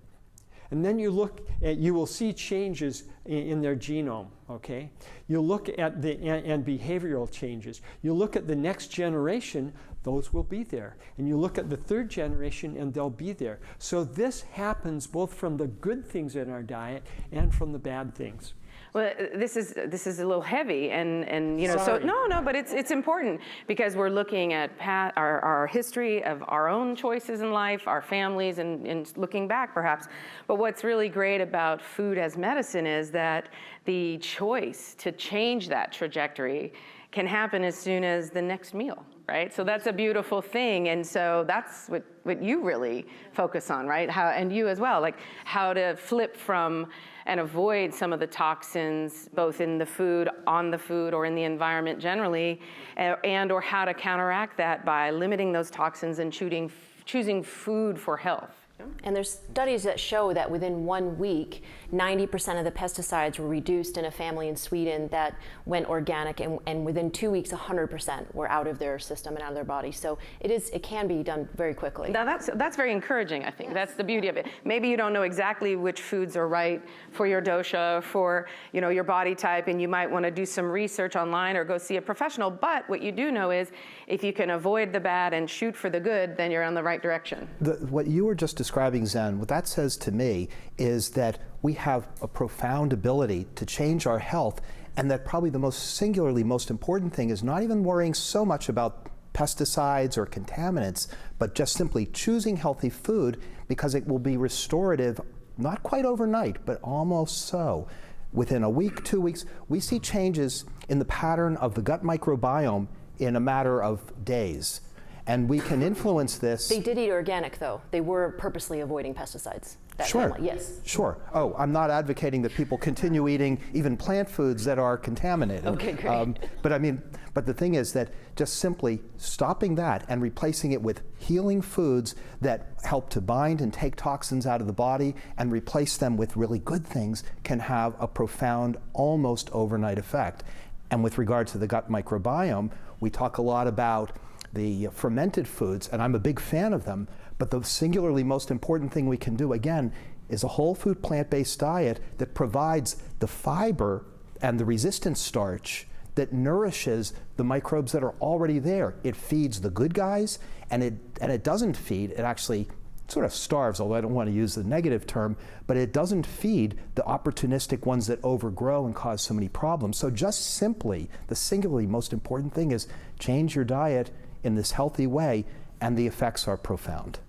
[SPEAKER 6] and then you look at, you will see changes in their genome, okay? You look at and behavioral changes. You look at the next generation, those will be there. And you look at the third generation and they'll be there. So this happens both from the good things in our diet and from the bad things.
[SPEAKER 1] Well, this is a little heavy, and you know,
[SPEAKER 6] Sorry.
[SPEAKER 1] so no, but it's important because we're looking at our history of our own choices in life, our families, and looking back perhaps. But what's really great about food as medicine is that the choice to change that trajectory can happen as soon as the next meal, right? So that's a beautiful thing, and so that's what you really focus on, right? How, and you as well, like how to flip from and avoid some of the toxins, both in the food, on the food, or in the environment generally, and or how to counteract that by limiting those toxins and choosing food for health.
[SPEAKER 5] And there's studies that show that within 1 week, 90% of the pesticides were reduced in a family in Sweden that went organic, and within 2 weeks, 100% were out of their system and out of their body. So it can be done very quickly.
[SPEAKER 1] Now that's very encouraging, I think. Yes. That's the beauty of it. Maybe you don't know exactly which foods are right for your dosha, for your body type, and you might want to do some research online or go see a professional. But what you do know is if you can avoid the bad and shoot for the good, then you're on the right direction.
[SPEAKER 2] What you were just describing, Zen, what that says to me is that we have a profound ability to change our health, and that probably the most important thing is not even worrying so much about pesticides or contaminants, but just simply choosing healthy food, because it will be restorative, not quite overnight, but almost so. Within a week, 2 weeks, we see changes in the pattern of the gut microbiome in a matter of days. And we can influence this.
[SPEAKER 5] They did eat organic, though. They were purposely avoiding pesticides. That
[SPEAKER 2] Sure.
[SPEAKER 5] family, yes.
[SPEAKER 2] Sure. Oh, I'm not advocating that people continue eating even plant foods that are contaminated.
[SPEAKER 5] Okay, great.
[SPEAKER 2] But the thing is that just simply stopping that and replacing it with healing foods that help to bind and take toxins out of the body and replace them with really good things can have a profound, almost overnight effect. And with regard to the gut microbiome, we talk a lot about the fermented foods, and I'm a big fan of them, but the singularly most important thing we can do, again, is a whole food plant-based diet that provides the fiber and the resistant starch that nourishes the microbes that are already there. It feeds the good guys, and it doesn't feed, it actually sort of starves, although I don't want to use the negative term, but it doesn't feed the opportunistic ones that overgrow and cause so many problems. So just simply, the singularly most important thing is change your diet in this healthy way, and the effects are profound.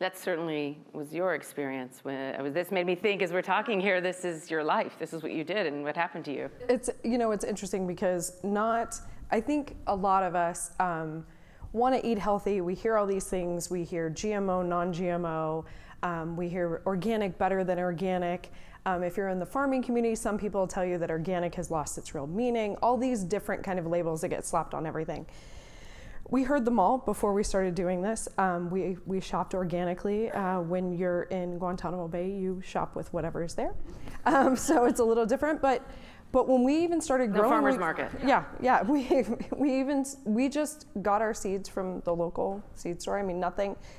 [SPEAKER 1] That certainly was your experience. This made me think, as we're talking here, this is your life. This is what you did and what happened to you.
[SPEAKER 7] It's interesting because I think a lot of us want to eat healthy. We hear all these things. We hear GMO, non-GMO. We hear organic better than organic. If you're in the farming community, some people tell you that organic has lost its real meaning. All these different kind of labels that get slapped on everything. We heard them all before we started doing this. We shopped organically. When you're in Guantanamo Bay, you shop with whatever is there. So it's a little different, but when we even started growing,
[SPEAKER 1] farmer's market.
[SPEAKER 7] Yeah. We just got our seeds from the local seed store. I mean,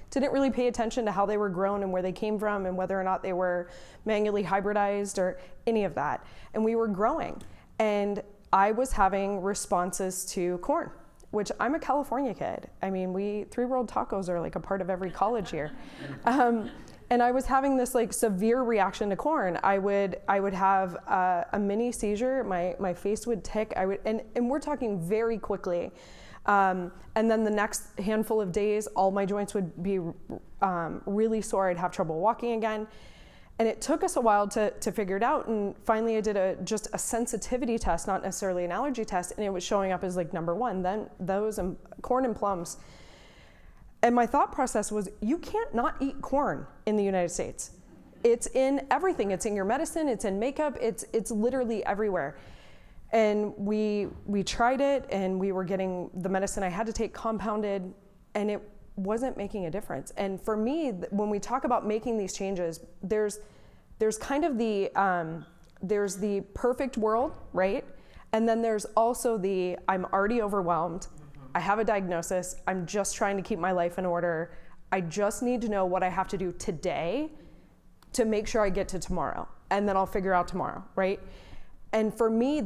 [SPEAKER 7] didn't really pay attention to how they were grown and where they came from and whether or not they were manually hybridized or any of that. And we were growing, and I was having responses to corn, which I'm a California kid. I mean, 3-rolled tacos are like a part of every college year. And I was having this like severe reaction to corn. I would have a mini seizure, my face would tick, and we're talking very quickly. And then the next handful of days, all my joints would be really sore. I'd have trouble walking again. And it took us a while to figure it out, and finally I did just a sensitivity test, not necessarily an allergy test, and it was showing up as like number 1, then those corn and plums. And my thought process was, you can't not eat corn in the United States. It's in everything. It's in your medicine, it's in makeup, it's literally everywhere. And we tried it, and we were getting the medicine I had to take compounded, and wasn't making a difference. And for me, when we talk about making these changes, there's kind of there's the perfect world, right? And then there's also I'm already overwhelmed. I have a diagnosis. I'm just trying to keep my life in order. I just need to know what I have to do today to make sure I get to tomorrow. And then I'll figure out tomorrow, right? And for me,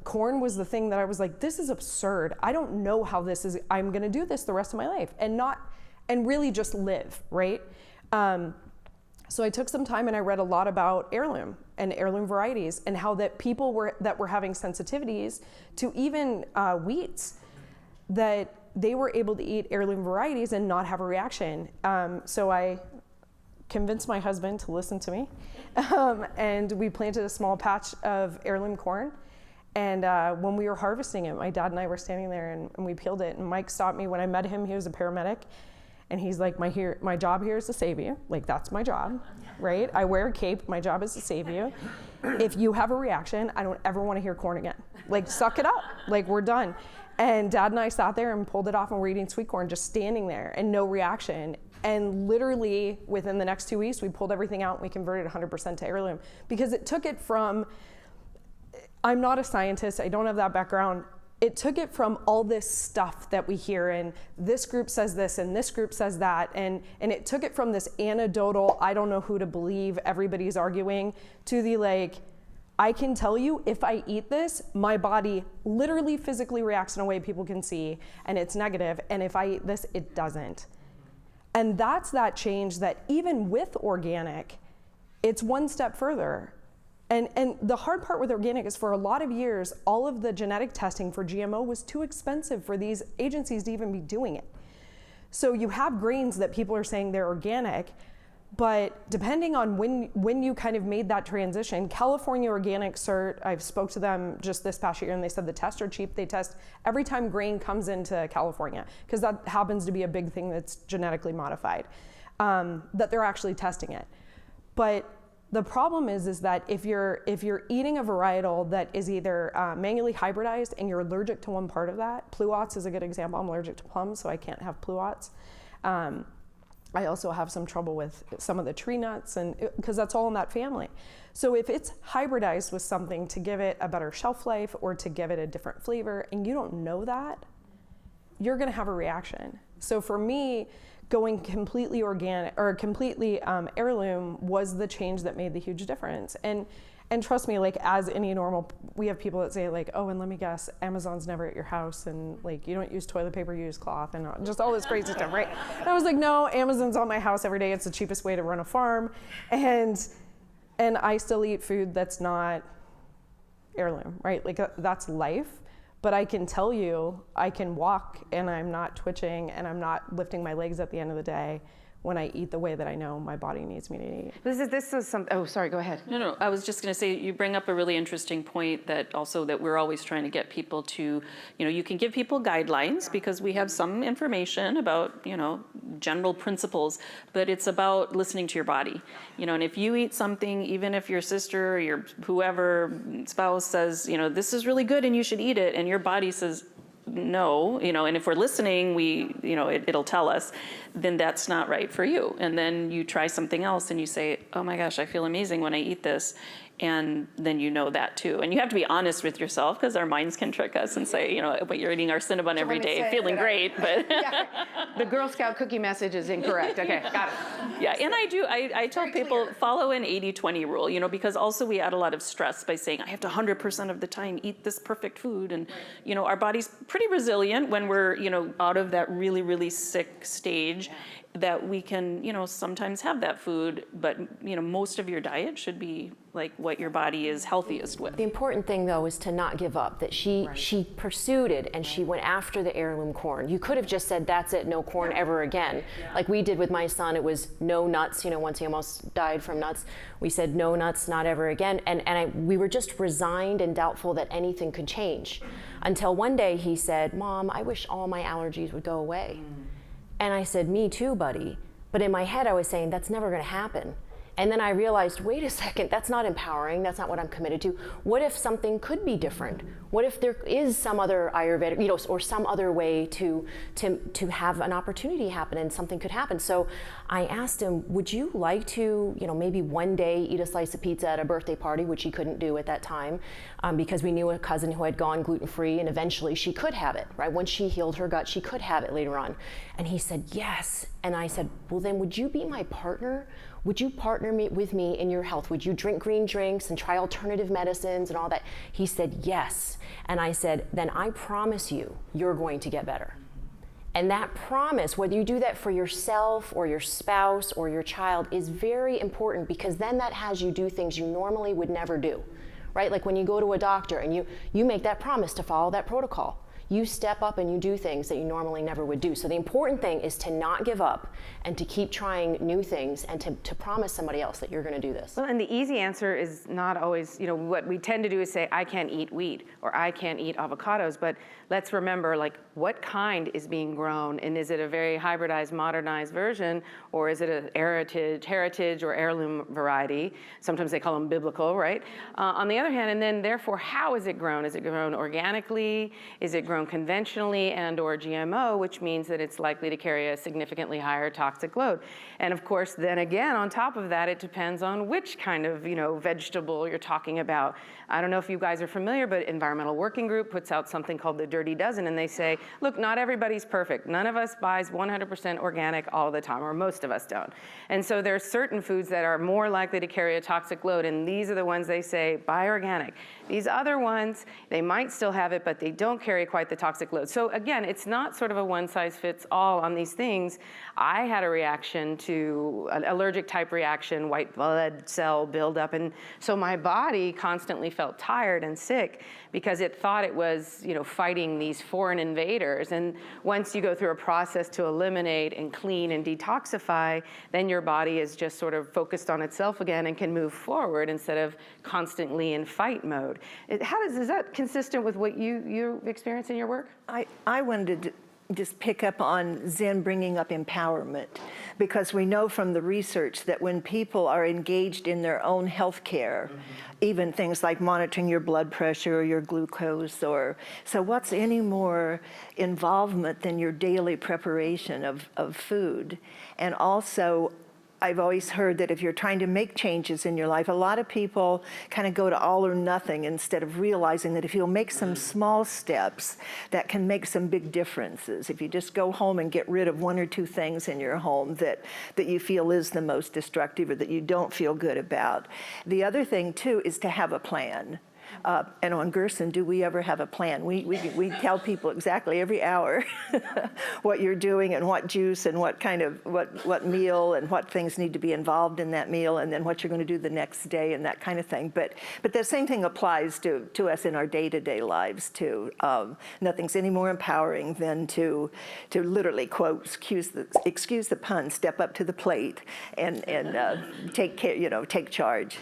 [SPEAKER 7] corn was the thing that I was like, this is absurd. I don't know how I'm gonna do this the rest of my life and really just live, right? So I took some time and I read a lot about heirloom and heirloom varieties and how that people that were having sensitivities to even wheats, that they were able to eat heirloom varieties and not have a reaction. So I convinced my husband to listen to me, and we planted a small patch of heirloom corn. And when we were harvesting it, my dad and I were standing there and we peeled it, and Mike stopped me. When I met him, he was a paramedic, and he's like, my job here is to save you. Like, that's my job, right? I wear a cape, my job is to save you. If you have a reaction, I don't ever wanna hear corn again. Like, suck it up, like, we're done. And Dad and I sat there and pulled it off, and we're eating sweet corn, just standing there and no reaction. And literally within the next 2 weeks, we pulled everything out and we converted 100% to heirloom, because it took it from, I'm not a scientist, I don't have that background. It took it from all this stuff that we hear, and this group says this and this group says that, and it took it from this anecdotal, I don't know who to believe, everybody's arguing, to the like, I can tell you if I eat this, my body literally physically reacts in a way people can see, and it's negative, and if I eat this, it doesn't. And that's that change that even with organic, it's one step further. And the hard part with organic is, for a lot of years, all of the genetic testing for GMO was too expensive for these agencies to even be doing it. So you have grains that people are saying they're organic, but depending on when you kind of made that transition, California Organic Cert, I've spoke to them just this past year, and they said the tests are cheap. They test every time grain comes into California, because that happens to be a big thing that's genetically modified, that they're actually testing it. But the problem is that if you're eating a varietal that is either manually hybridized and you're allergic to one part of that, pluots is a good example. I'm allergic to plums, so I can't have pluots. I also have some trouble with some of the tree nuts, and because that's all in that family. So if it's hybridized with something to give it a better shelf life or to give it a different flavor, and you don't know that, you're gonna have a reaction. So for me, going completely organic or completely heirloom was the change that made the huge difference. And trust me, like, as any normal, we have people that say like, oh, and let me guess, Amazon's never at your house, and like, you don't use toilet paper, you use cloth, and just all this crazy stuff, right? And I was like, no, Amazon's on my house every day. It's the cheapest way to run a farm. And I still eat food that's not heirloom, right? Like, that's life. But I can tell you, I can walk and I'm not twitching and I'm not lifting my legs at the end of the day when I eat the way that I know my body needs me to eat.
[SPEAKER 1] This is something, oh, sorry, go ahead.
[SPEAKER 3] No, I was just going to say, you bring up a really interesting point that we're always trying to get people to, you can give people guidelines because we have some information about, general principles, but it's about listening to your body. And if you eat something, even if your sister or your whoever spouse says, this is really good and you should eat it, and your body says, no, and if we're listening, it'll tell us, then that's not right for you. And then you try something else and you say, oh my gosh, I feel amazing when I eat this. And then that too. And you have to be honest with yourself, because our minds can trick us and say, but you're eating our Cinnabon every day, feeling great, but.
[SPEAKER 1] Yeah. The Girl Scout cookie message is incorrect. Okay, got it.
[SPEAKER 3] Yeah, and I tell people, follow an 80-20 rule, because also we add a lot of stress by saying, I have to 100% of the time eat this perfect food. And, our body's pretty resilient when we're, out of that really, really sick stage, that we can, sometimes have that food, but, most of your diet should be like what your body is healthiest with.
[SPEAKER 5] The important thing, though, is to not give up, that she pursued it and she went after the heirloom corn. You could have just said, that's it, no corn ever again. Like we did with my son, it was no nuts, once he almost died from nuts, we said no nuts, not ever again. And we were just resigned and doubtful that anything could change. Until one day he said, Mom, I wish all my allergies would go away. And I said, me too, buddy. But in my head I was saying, that's never gonna happen. And then I realized, wait a second, that's not empowering. That's not what I'm committed to. What if something could be different? What if there is some other Ayurvedic, or some other way to have an opportunity happen and something could happen? So I asked him, would you like to, maybe one day eat a slice of pizza at a birthday party, which he couldn't do at that time, because we knew a cousin who had gone gluten-free, and eventually she could have it, right? Once she healed her gut, she could have it later on. And he said, yes. And I said, well, then would you be my partner? Would you partner with me in your health? Would you drink green drinks and try alternative medicines and all that? He said, yes. And I said, then I promise you, you're going to get better. And that promise, whether you do that for yourself or your spouse or your child, is very important, because then that has you do things you normally would never do, right? Like when you go to a doctor and you make that promise to follow that protocol. You step up and you do things that you normally never would do. So the important thing is to not give up and to keep trying new things and to promise somebody else that you're going to do this.
[SPEAKER 1] Well, and the easy answer is not always, what we tend to do is say, I can't eat wheat or I can't eat avocados. But let's remember, like, what kind is being grown? And is it a very hybridized, modernized version, or is it a heritage or heirloom variety? Sometimes they call them biblical, right? On the other hand, and then therefore, how is it grown? Is it grown organically? Is it grown conventionally and or GMO, which means that it's likely to carry a significantly higher toxic load? And of course, then again, on top of that, it depends on which kind of, vegetable you're talking about. I don't know if you guys are familiar, but Environmental Working Group puts out something called the Dirty Dozen, and they say, look, not everybody's perfect. None of us buys 100% organic all the time, or most of us don't. And so there's certain foods that are more likely to carry a toxic load, and these are the ones they say, buy organic. These other ones, they might still have it, but they don't carry quite the toxic load. So again, it's not sort of a one-size-fits-all on these things. I had a reaction to an allergic type reaction, white blood cell buildup, and so my body constantly felt tired and sick because it thought it was, fighting these foreign invaders. And once you go through a process to eliminate and clean and detoxify, then your body is just sort of focused on itself again and can move forward instead of constantly in fight mode. Is that consistent with what you experience in your work?
[SPEAKER 4] I wanted to just pick up on Zen bringing up empowerment, because we know from the research that when people are engaged in their own health care, even things like monitoring your blood pressure or your glucose, so what's any more involvement than your daily preparation of food? And also, I've always heard that if you're trying to make changes in your life, a lot of people kind of go to all or nothing instead of realizing that if you'll make some small steps, that can make some big differences. If you just go home and get rid of one or two things in your home that you feel is the most destructive or that you don't feel good about. The other thing, too, is to have a plan. And on Gerson, do we ever have a plan? We tell people exactly every hour what you're doing and what juice and what kind of, what meal and what things need to be involved in that meal, and then what you're going to do the next day and that kind of thing. But the same thing applies to us in our day-to-day lives too. Nothing's any more empowering than to literally, quote, excuse the pun, step up to the plate and take care, take charge.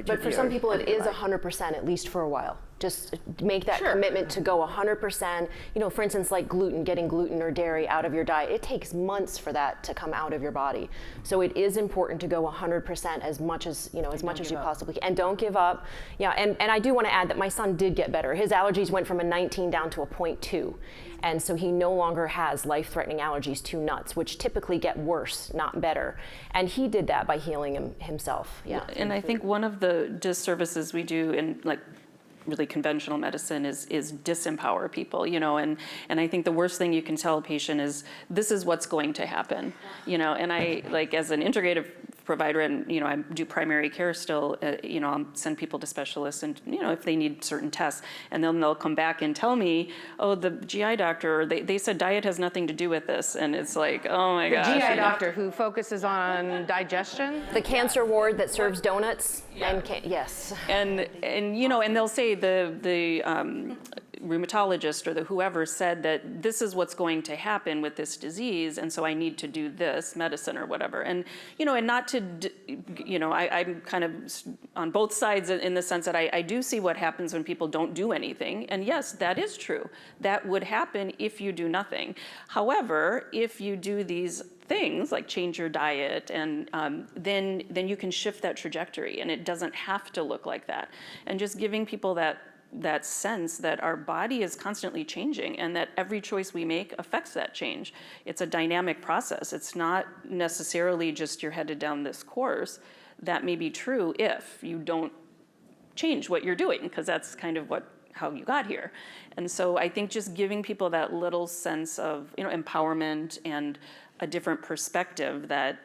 [SPEAKER 5] But for some people, it is 100%, at least for a while. Just make that commitment to go 100%. For instance, like gluten, getting gluten or dairy out of your diet, it takes months for that to come out of your body. So it is important to go 100% as much as you possibly can. And don't give up. Yeah, and I do want to add that my son did get better. His allergies went from a 19 down to a 0.2. And so he no longer has life-threatening allergies to nuts, which typically get worse, not better. And he did that by healing himself. Yeah.
[SPEAKER 3] And I think one of the disservices we do in really conventional medicine is disempower people, and I think the worst thing you can tell a patient is this is what's going to happen, and I, as an integrative provider, and I do primary care still, I'll send people to specialists, and if they need certain tests, and then they'll come back and tell me, oh, the GI doctor, they said diet has nothing to do with this, and it's like, oh my gosh.
[SPEAKER 1] The GI doctor who focuses on digestion?
[SPEAKER 5] The cancer ward that serves donuts?
[SPEAKER 3] Yeah.
[SPEAKER 5] Yes.
[SPEAKER 3] And they'll say the rheumatologist or the whoever said that this is what's going to happen with this disease, and so I need to do this medicine or whatever. And and not to, I'm kind of on both sides in the sense that I do see what happens when people don't do anything. And yes, that is true. That would happen if you do nothing. However, if you do these things, like change your diet, and then you can shift that trajectory, and it doesn't have to look like that. And just giving people that sense that our body is constantly changing and that every choice we make affects that change. It's a dynamic process. It's not necessarily just you're headed down this course. That may be true if you don't change what you're doing, because that's kind of how you got here. And so I think just giving people that little sense of, empowerment and a different perspective that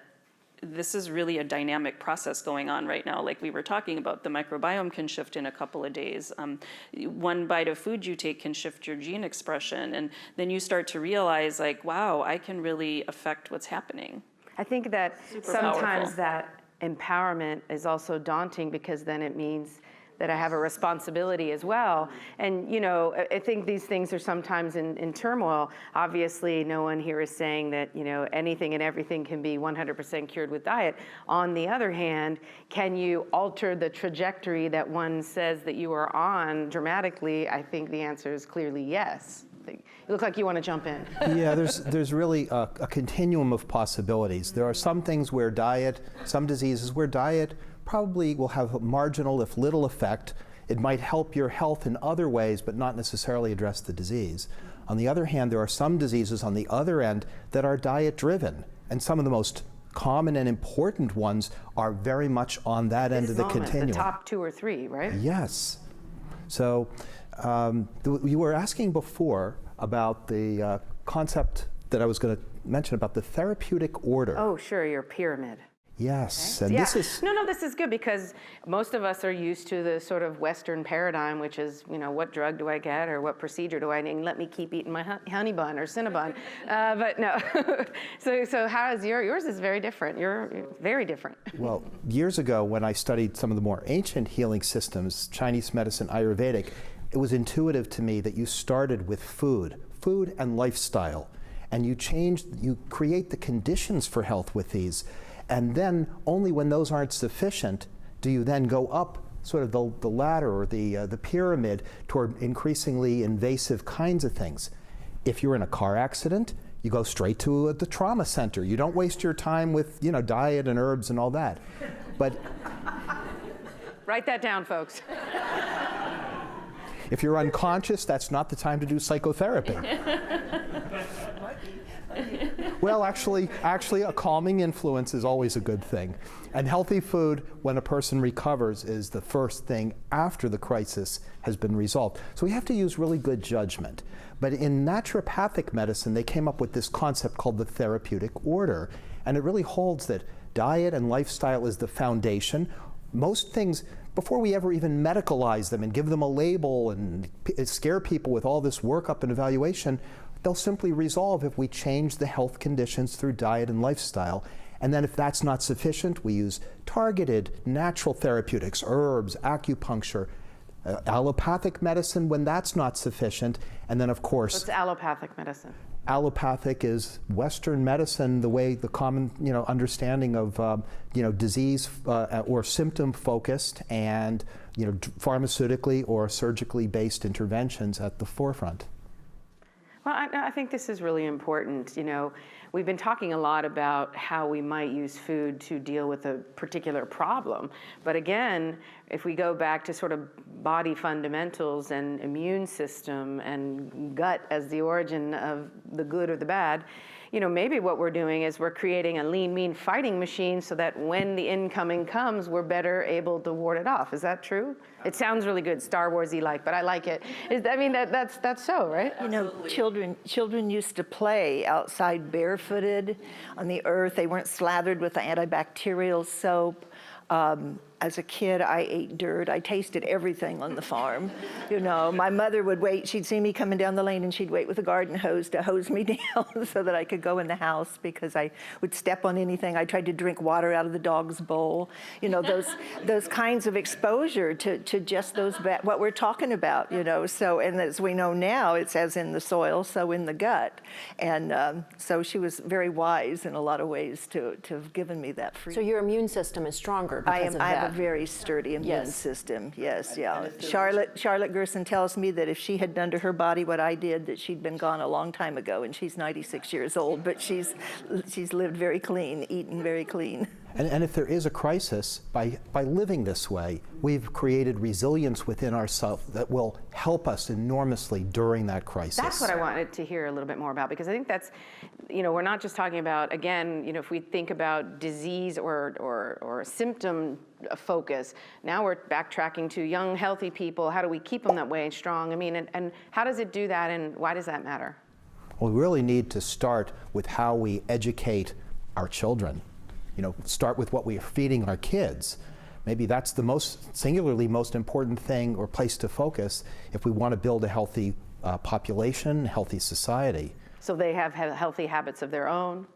[SPEAKER 3] this is really a dynamic process going on right now. Like we were talking about, the microbiome can shift in a couple of days. One bite of food you take can shift your gene expression. And then you start to realize, like, wow, I can really affect what's happening.
[SPEAKER 1] I think that
[SPEAKER 3] Super
[SPEAKER 1] sometimes
[SPEAKER 3] powerful.
[SPEAKER 1] that empowerment is also daunting, because then it means that I have a responsibility as well. And, I think these things are sometimes in turmoil. Obviously, no one here is saying that, anything and everything can be 100% cured with diet. On the other hand, can you alter the trajectory that one says that you are on dramatically? I think the answer is clearly yes. You look like you want to jump in.
[SPEAKER 2] Yeah, there's really a continuum of possibilities. There are some things where some diseases where diet probably will have a marginal, if little, effect. It might help your health in other ways, but not necessarily address the disease. On the other hand, there are some diseases on the other end that are diet-driven, and some of the most common and important ones are very much on that end of the continuum.
[SPEAKER 1] The top 2 or 3, right?
[SPEAKER 2] Yes. So you were asking before about the concept that I was going to mention about the therapeutic order.
[SPEAKER 1] Oh, sure, your pyramid.
[SPEAKER 2] Yes,
[SPEAKER 1] Okay.
[SPEAKER 2] and
[SPEAKER 1] Yeah.
[SPEAKER 2] this is...
[SPEAKER 1] No, this is good, because most of us are used to the sort of Western paradigm, which is, what drug do I get, or what procedure do I need? Let me keep eating my honey bun or Cinnabon. But no. so how is yours is very different. You're very different.
[SPEAKER 2] Well, years ago when I studied some of the more ancient healing systems, Chinese medicine, Ayurvedic, it was intuitive to me that you started with food and lifestyle, and you create the conditions for health with these. And then only when those aren't sufficient do you then go up sort of the ladder or the pyramid toward increasingly invasive kinds of things. If you're in a car accident, you go straight to the trauma center. You don't waste your time with diet and herbs and all that. But
[SPEAKER 1] Write that down, folks.
[SPEAKER 2] if you're unconscious, that's not the time to do psychotherapy. Well, actually, a calming influence is always a good thing. And healthy food, when a person recovers, is the first thing after the crisis has been resolved. So we have to use really good judgment. But in naturopathic medicine, they came up with this concept called the therapeutic order. And it really holds that diet and lifestyle is the foundation. Most things, before we ever even medicalize them and give them a label and scare people with all this workup and evaluation, they'll simply resolve if we change the health conditions through diet and lifestyle. And then if that's not sufficient, we use targeted natural therapeutics, herbs, acupuncture, allopathic medicine when that's not sufficient. And then, of course,
[SPEAKER 1] What's allopathic medicine?
[SPEAKER 2] Allopathic is Western medicine, the way the common understanding of disease or symptom focused, and pharmaceutically or surgically based interventions at the forefront.
[SPEAKER 1] Well, I think this is really important. We've been talking a lot about how we might use food to deal with a particular problem. But again, if we go back to sort of body fundamentals and immune system and gut as the origin of the good or the bad, maybe what we're doing is we're creating a lean, mean fighting machine so that when the incoming comes, we're better able to ward it off. Is that true? It sounds really good, Star Wars-y like, but I like it. That's so, right?
[SPEAKER 4] Children used to play outside barefooted on the earth. They weren't slathered with the antibacterial soap. As a kid, I ate dirt. I tasted everything on the farm. My mother would wait. She'd see me coming down the lane, and she'd wait with a garden hose to hose me down so that I could go in the house, because I would step on anything. I tried to drink water out of the dog's bowl. Those kinds of exposure to just what we're talking about. So, and as we know now, it's as in the soil, so in the gut. And so she was very wise in a lot of ways to have given me that freedom.
[SPEAKER 5] So your immune system is stronger stronger because of
[SPEAKER 4] I
[SPEAKER 5] that.
[SPEAKER 4] have a very sturdy immune
[SPEAKER 5] Yes.
[SPEAKER 4] system. Yes, yeah. Charlotte Gerson tells me that if she had done to her body what I did, that she'd been gone a long time ago, and she's 96 years old, but she's lived very clean, eaten very clean.
[SPEAKER 2] And if there is a crisis, by living this way, we've created resilience within ourselves that will help us enormously during that crisis.
[SPEAKER 1] That's what I wanted to hear a little bit more about, because I think that's, we're not just talking about, again, if we think about disease or symptom focus, now we're backtracking to young, healthy people. How do we keep them that way strong? I mean, and how does it do that, and why does that matter?
[SPEAKER 2] Well, we really need to start with how we educate our children. Start with what we are feeding our kids. Maybe that's the singularly most important thing or place to focus if we want to build a healthy population, healthy society.
[SPEAKER 1] So they have healthy habits of their own.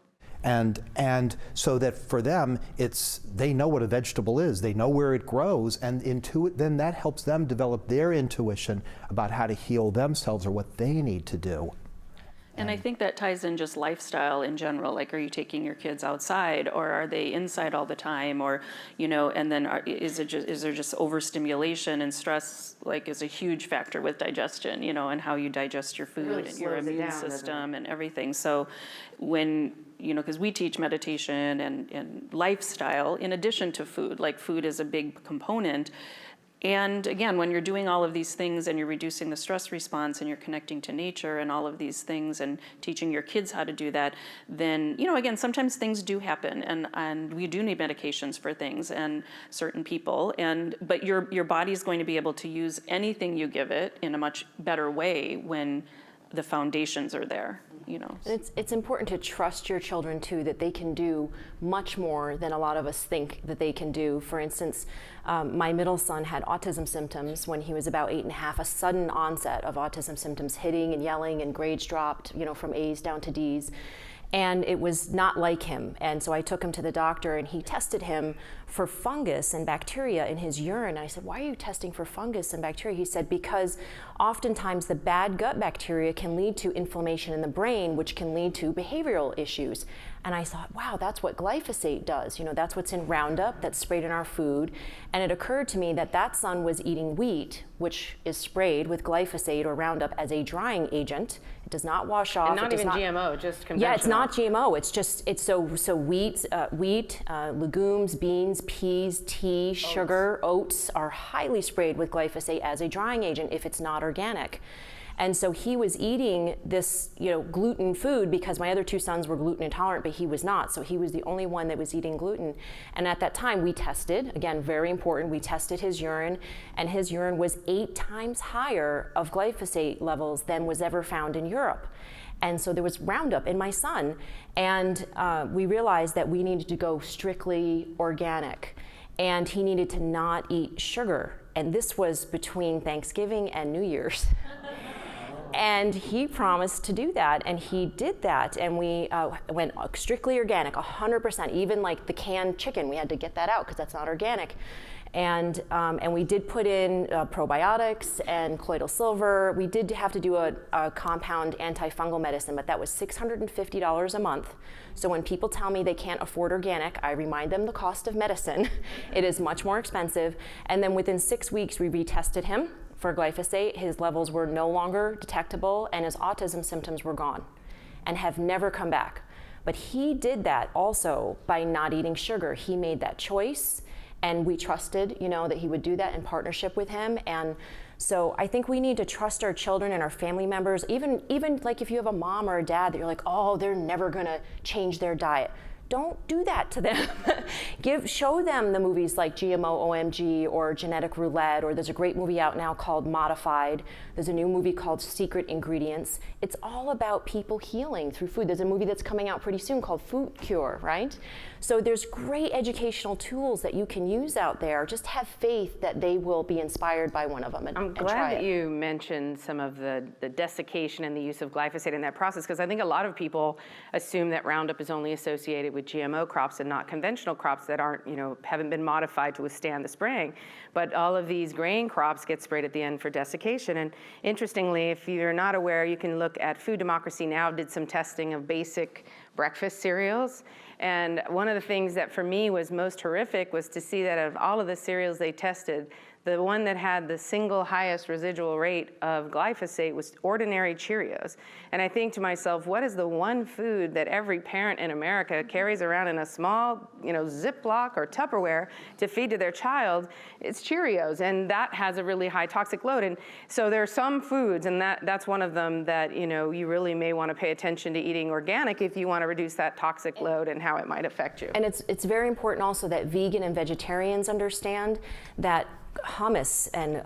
[SPEAKER 2] And so that for them, they know what a vegetable is, they know where it grows, and then that helps them develop their intuition about how to heal themselves or what they need to do.
[SPEAKER 3] And I think that ties in just lifestyle in general. Like, are you taking your kids outside, or are they inside all the time, or and then is there just overstimulation, and stress is a huge factor with digestion, and how you digest your food
[SPEAKER 1] really
[SPEAKER 3] and your
[SPEAKER 1] slows it
[SPEAKER 3] immune
[SPEAKER 1] down,
[SPEAKER 3] system and everything. So when because we teach meditation and lifestyle in addition to food. Like, food is a big component. And again, when you're doing all of these things and you're reducing the stress response and you're connecting to nature and all of these things and teaching your kids how to do that, then, again, sometimes things do happen, and we do need medications for things and certain people. But your body's going to be able to use anything you give it in a much better way when the foundations are there.
[SPEAKER 5] It's important to trust your children too, that they can do much more than a lot of us think that they can do. For instance, my middle son had autism symptoms when he was about 8.5, a sudden onset of autism symptoms, hitting and yelling, and grades dropped, from A's down to D's. And it was not like him. And so I took him to the doctor, and he tested him for fungus and bacteria in his urine. I said, why are you testing for fungus and bacteria? He said, because oftentimes the bad gut bacteria can lead to inflammation in the brain, which can lead to behavioral issues. And I thought, wow, that's what glyphosate does. That's what's in Roundup that's sprayed in our food. And it occurred to me that son was eating wheat, which is sprayed with glyphosate or Roundup as a drying agent. It does not wash off.
[SPEAKER 1] And not even GMO, just conventional.
[SPEAKER 5] Yeah, it's not GMO. It's so wheat, legumes, beans, peas, tea, sugar, oats are highly sprayed with glyphosate as a drying agent if it's not organic. And so he was eating this, gluten food, because my other two sons were gluten intolerant, but he was not. So he was the only one that was eating gluten. And at that time we tested, again, very important, we tested his urine, and his urine was 8 times higher of glyphosate levels than was ever found in Europe. And so there was Roundup in my son. And we realized that we needed to go strictly organic. And he needed to not eat sugar. And this was between Thanksgiving and New Year's. And he promised to do that, and he did that, and we went strictly organic, 100%. Even like the canned chicken, we had to get that out because that's not organic. And we did put in probiotics and colloidal silver. We did have to do a compound antifungal medicine, but that was $650 a month. So when people tell me they can't afford organic, I remind them the cost of medicine. It is much more expensive. And then within 6 weeks, we retested him for glyphosate. His levels were no longer detectable, and his autism symptoms were gone and have never come back. But he did that also by not eating sugar. He made that choice, and we trusted, that he would do that in partnership with him. And so I think we need to trust our children and our family members, even like if you have a mom or a dad that you're like, oh, they're never gonna change their diet. Don't do that to them. Show them the movies like GMO OMG or Genetic Roulette, or there's a great movie out now called Modified. There's a new movie called Secret Ingredients. It's all about people healing through food. There's a movie that's coming out pretty soon called Food Cure, right? So there's great educational tools that you can use out there. Just have faith that they will be inspired by one of them.
[SPEAKER 1] I'm glad that you mentioned some of the desiccation and the use of glyphosate in that process, because I think a lot of people assume that Roundup is only associated with GMO crops and not conventional crops that aren't, haven't been modified to withstand the spraying. But all of these grain crops get sprayed at the end for desiccation. And interestingly, if you're not aware, you can look at Food Democracy Now! Did some testing of basic breakfast cereals. And one of the things that for me was most horrific was to see that of all of the cereals they tested, the one that had the single highest residual rate of glyphosate was ordinary Cheerios. And I think to myself, what is the one food that every parent in America carries around in a small, Ziploc or Tupperware to feed to their child? It's Cheerios, and that has a really high toxic load. And so there are some foods, and that's one of them that, you really may want to pay attention to eating organic if you want to reduce that toxic load and how it might affect you.
[SPEAKER 5] And it's very important also that vegan and vegetarians understand that hummus and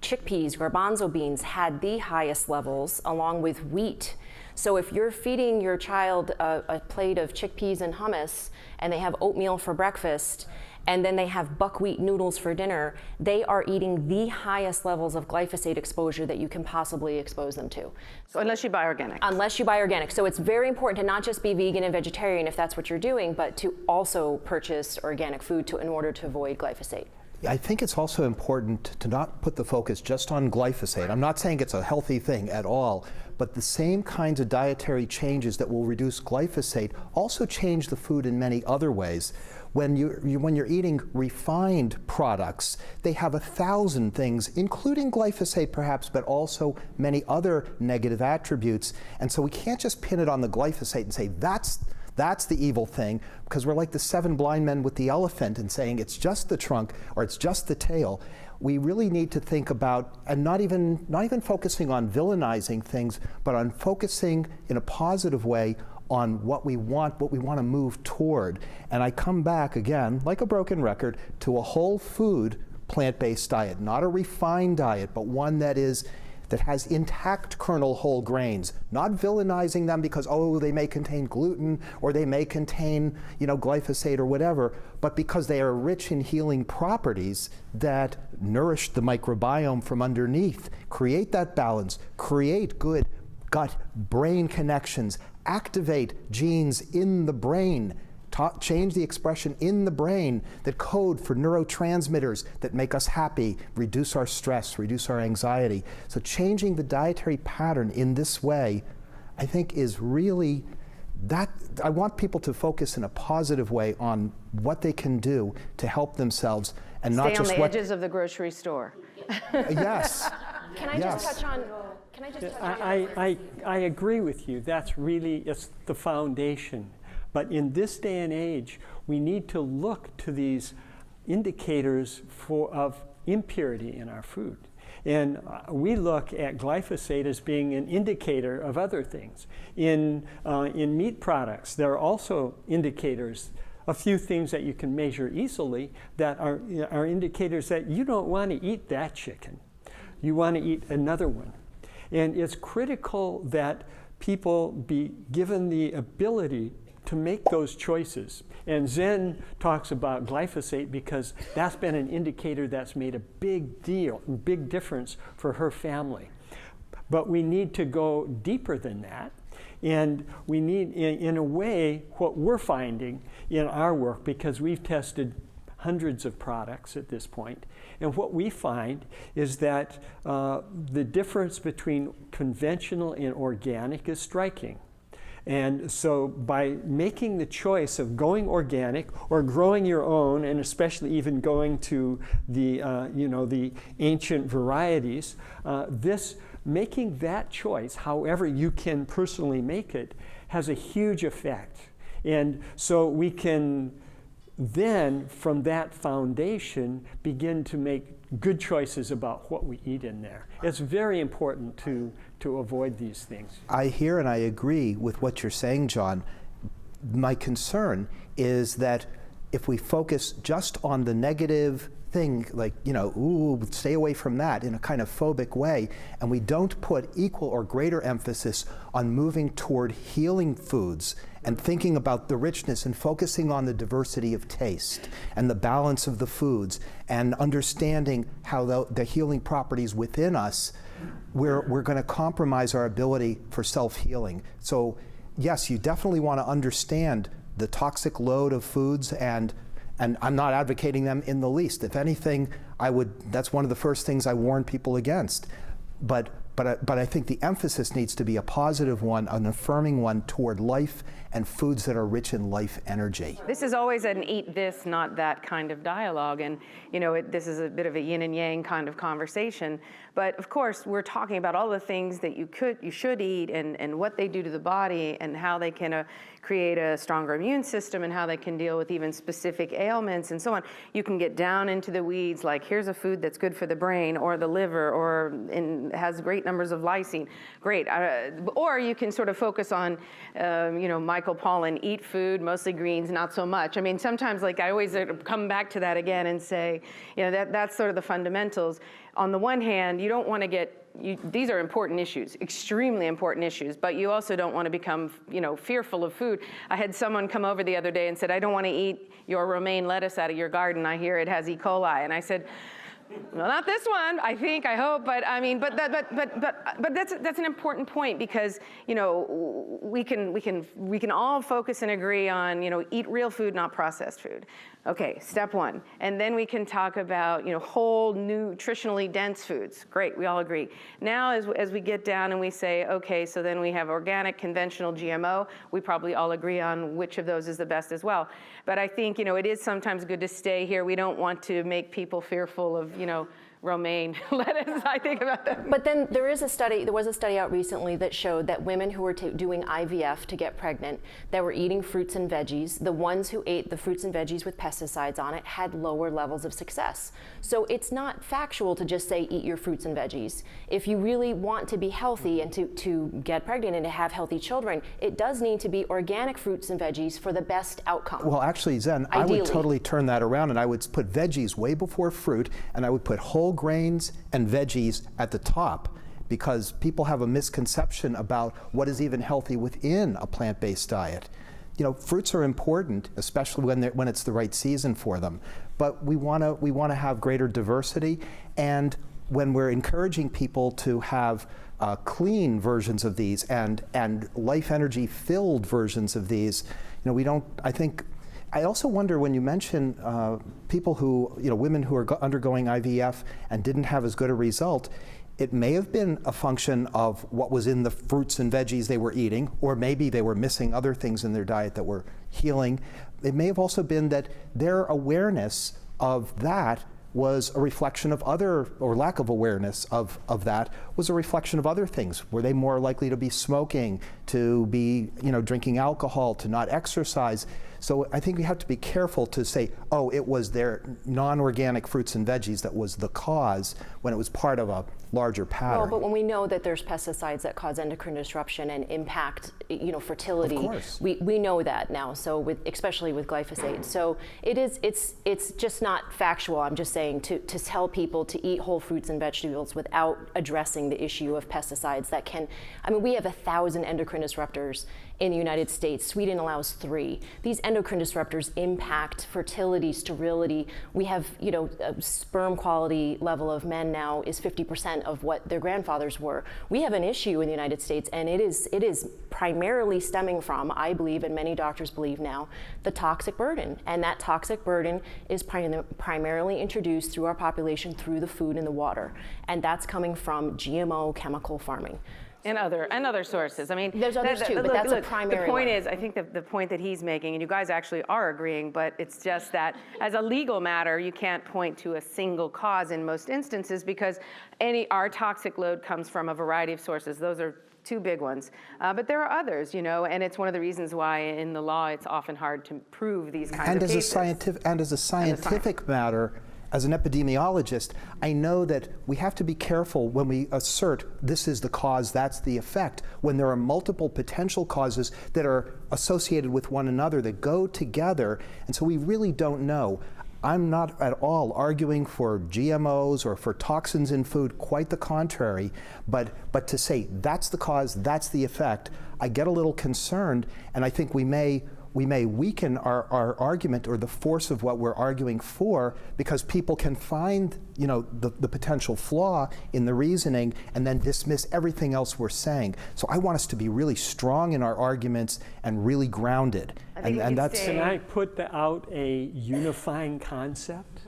[SPEAKER 5] chickpeas, garbanzo beans had the highest levels along with wheat. So if you're feeding your child a plate of chickpeas and hummus and they have oatmeal for breakfast and then they have buckwheat noodles for dinner, they are eating the highest levels of glyphosate exposure that you can possibly expose them to.
[SPEAKER 1] So unless you buy organic.
[SPEAKER 5] Unless you buy organic. So it's very important to not just be vegan and vegetarian if that's what you're doing, but to also purchase organic food in order to avoid glyphosate.
[SPEAKER 2] I think it's also important to not put the focus just on glyphosate. I'm not saying it's a healthy thing at all, but the same kinds of dietary changes that will reduce glyphosate also change the food in many other ways. When you're eating refined products, they have 1,000 things, including glyphosate perhaps, but also many other negative attributes. And so we can't just pin it on the glyphosate and say that's the evil thing, because we're like the 7 blind men with the elephant and saying it's just the trunk or it's just the tail. We really need to think about, and not even focusing on villainizing things, but on focusing in a positive way on what we want to move toward. And I come back again, like a broken record, to a whole food plant-based diet, not a refined diet, but one that has intact kernel whole grains, not villainizing them because, they may contain gluten or they may contain, glyphosate or whatever, but because they are rich in healing properties that nourish the microbiome from underneath, create that balance, create good gut-brain connections, activate genes in the brain, change the expression in the brain that code for neurotransmitters that make us happy, reduce our stress, reduce our anxiety. So changing the dietary pattern in this way, I think is really that. I want people to focus in a positive way on what they can do to help themselves and not just
[SPEAKER 1] stay on the edges of the grocery store.
[SPEAKER 2] Yes.
[SPEAKER 5] Can I just touch on?
[SPEAKER 6] I agree with you. It's the foundation. But in this day and age, we need to look to these indicators of impurity in our food. And we look at glyphosate as being an indicator of other things. In meat products, there are also indicators, a few things that you can measure easily that are indicators that you don't want to eat that chicken. You want to eat another one. And it's critical that people be given the ability to make those choices. And Zen talks about glyphosate because that's been an indicator that's made a big difference for her family. But we need to go deeper than that. And we need, in a way, what we're finding in our work, because we've tested hundreds of products at this point, and what we find is that the difference between conventional and organic is striking. And so by making the choice of going organic or growing your own, and especially even going to the ancient varieties, making that choice, however you can personally make it, has a huge effect. And so we can then, from that foundation, begin to make good choices about what we eat in there. It's very important to avoid these things.
[SPEAKER 2] I hear and I agree with what you're saying, John. My concern is that if we focus just on the negative thing, like, stay away from that in a kind of phobic way, and we don't put equal or greater emphasis on moving toward healing foods and thinking about the richness and focusing on the diversity of taste and the balance of the foods and understanding how the healing properties within us, we're going to compromise our ability for self-healing. So yes, you definitely want to understand the toxic load of foods, and I'm not advocating them in the least. If anything, that's one of the first things I warn people against. But but I think the emphasis needs to be a positive one, an affirming one toward life and foods that are rich in life energy.
[SPEAKER 1] This is always an eat this, not that kind of dialogue. And, you know, this is a bit of a yin and yang kind of conversation. But of course, we're talking about all the things that you should eat and what they do to the body and how they can create a stronger immune system and how they can deal with even specific ailments and so on. You can get down into the weeds, like here's a food that's good for the brain or the liver or has great numbers of lysine. Great. Or you can sort of focus on, you know, Michael Pollan, eat food, mostly greens, not so much. I mean, sometimes, like, I always come back to that again and say, you know, that's sort of the fundamentals. On the one hand, you don't want to get, these are important issues, extremely important issues, but you also don't want to become, you know, fearful of food. I had someone come over the other day and said, I don't want to eat your romaine lettuce out of your garden. I hear it has E. coli. And I said, well, not this one, I think, I hope, but I mean, but that's an important point because, you know, we can all focus and agree on, you know, eat real food, not processed food. Okay, step one. And then we can talk about, you know, whole nutritionally dense foods. Great, we all agree. Now, as we get down and we say, okay, so then we have organic, conventional, GMO, we probably all agree on which of those is the best as well. But I think, you know, it is sometimes good to stay here. We don't want to make people fearful of, you know, romaine lettuce, I think about that.
[SPEAKER 5] But then there was a study out recently that showed that women who were doing IVF to get pregnant, that were eating fruits and veggies, the ones who ate the fruits and veggies with pesticides on it had lower levels of success. So it's not factual to just say eat your fruits and veggies. If you really want to be healthy and to get pregnant and to have healthy children, it does need to be organic fruits and veggies for the best outcome.
[SPEAKER 2] Well, actually, Zen,
[SPEAKER 5] Ideally.
[SPEAKER 2] I would totally turn that around and I would put veggies way before fruit, and I would put whole grains and veggies at the top, because people have a misconception about what is even healthy within a plant-based diet. You know, fruits are important, especially when it's the right season for them. But we want to have greater diversity, and when we're encouraging people to have clean versions of these and life energy filled versions of these, you know, we don't. I also wonder when you mention people who, you know, women who are undergoing IVF and didn't have as good a result, it may have been a function of what was in the fruits and veggies they were eating, or maybe they were missing other things in their diet that were healing. It may have also been that their awareness of that was a reflection of other, or lack of awareness of that was a reflection of other things. Were they more likely to be smoking, to be, you know, drinking alcohol, to not exercise? So I think we have to be careful to say, oh, it was their non-organic fruits and veggies that was the cause, when it was part of a larger pattern.
[SPEAKER 5] Well, but when we know that there's pesticides that cause endocrine disruption and impact, you know, fertility,
[SPEAKER 2] of course.
[SPEAKER 5] we know that now. So especially with glyphosate, so it's just not factual. I'm just saying to tell people to eat whole fruits and vegetables without addressing the issue of pesticides that can. I mean, we have 1,000 endocrine disruptors in the United States. Sweden allows 3. These endocrine disruptors impact fertility, sterility. We have, you know, a sperm quality level of men now is 50% of what their grandfathers were. We have an issue in the United States, and it is primarily stemming from, I believe, and many doctors believe now, the toxic burden. And that toxic burden is primarily introduced through our population through the food and the water. And that's coming from GMO chemical farming.
[SPEAKER 1] And other sources. I mean,
[SPEAKER 5] there's others too, but that's a primary
[SPEAKER 1] The point
[SPEAKER 5] one.
[SPEAKER 1] is, I think the point that he's making, and you guys actually are agreeing, but it's just that as a legal matter, you can't point to a single cause in most instances, because our toxic load comes from a variety of sources. Those are 2 big ones, but there are others, you know, and it's one of the reasons why in the law it's often hard to prove these kinds of cases.
[SPEAKER 2] As a scientific matter, as an epidemiologist, I know that we have to be careful when we assert this is the cause, that's the effect, when there are multiple potential causes that are associated with one another that go together, and so we really don't know. I'm not at all arguing for GMOs or for toxins in food, quite the contrary, but to say that's the cause, that's the effect, I get a little concerned, and I think we may weaken our argument or the force of what we're arguing for, because people can find, you know, the potential flaw in the reasoning and then dismiss everything else we're saying. So I want us to be really strong in our arguments and really grounded. And that's.
[SPEAKER 6] Can I put out a unifying concept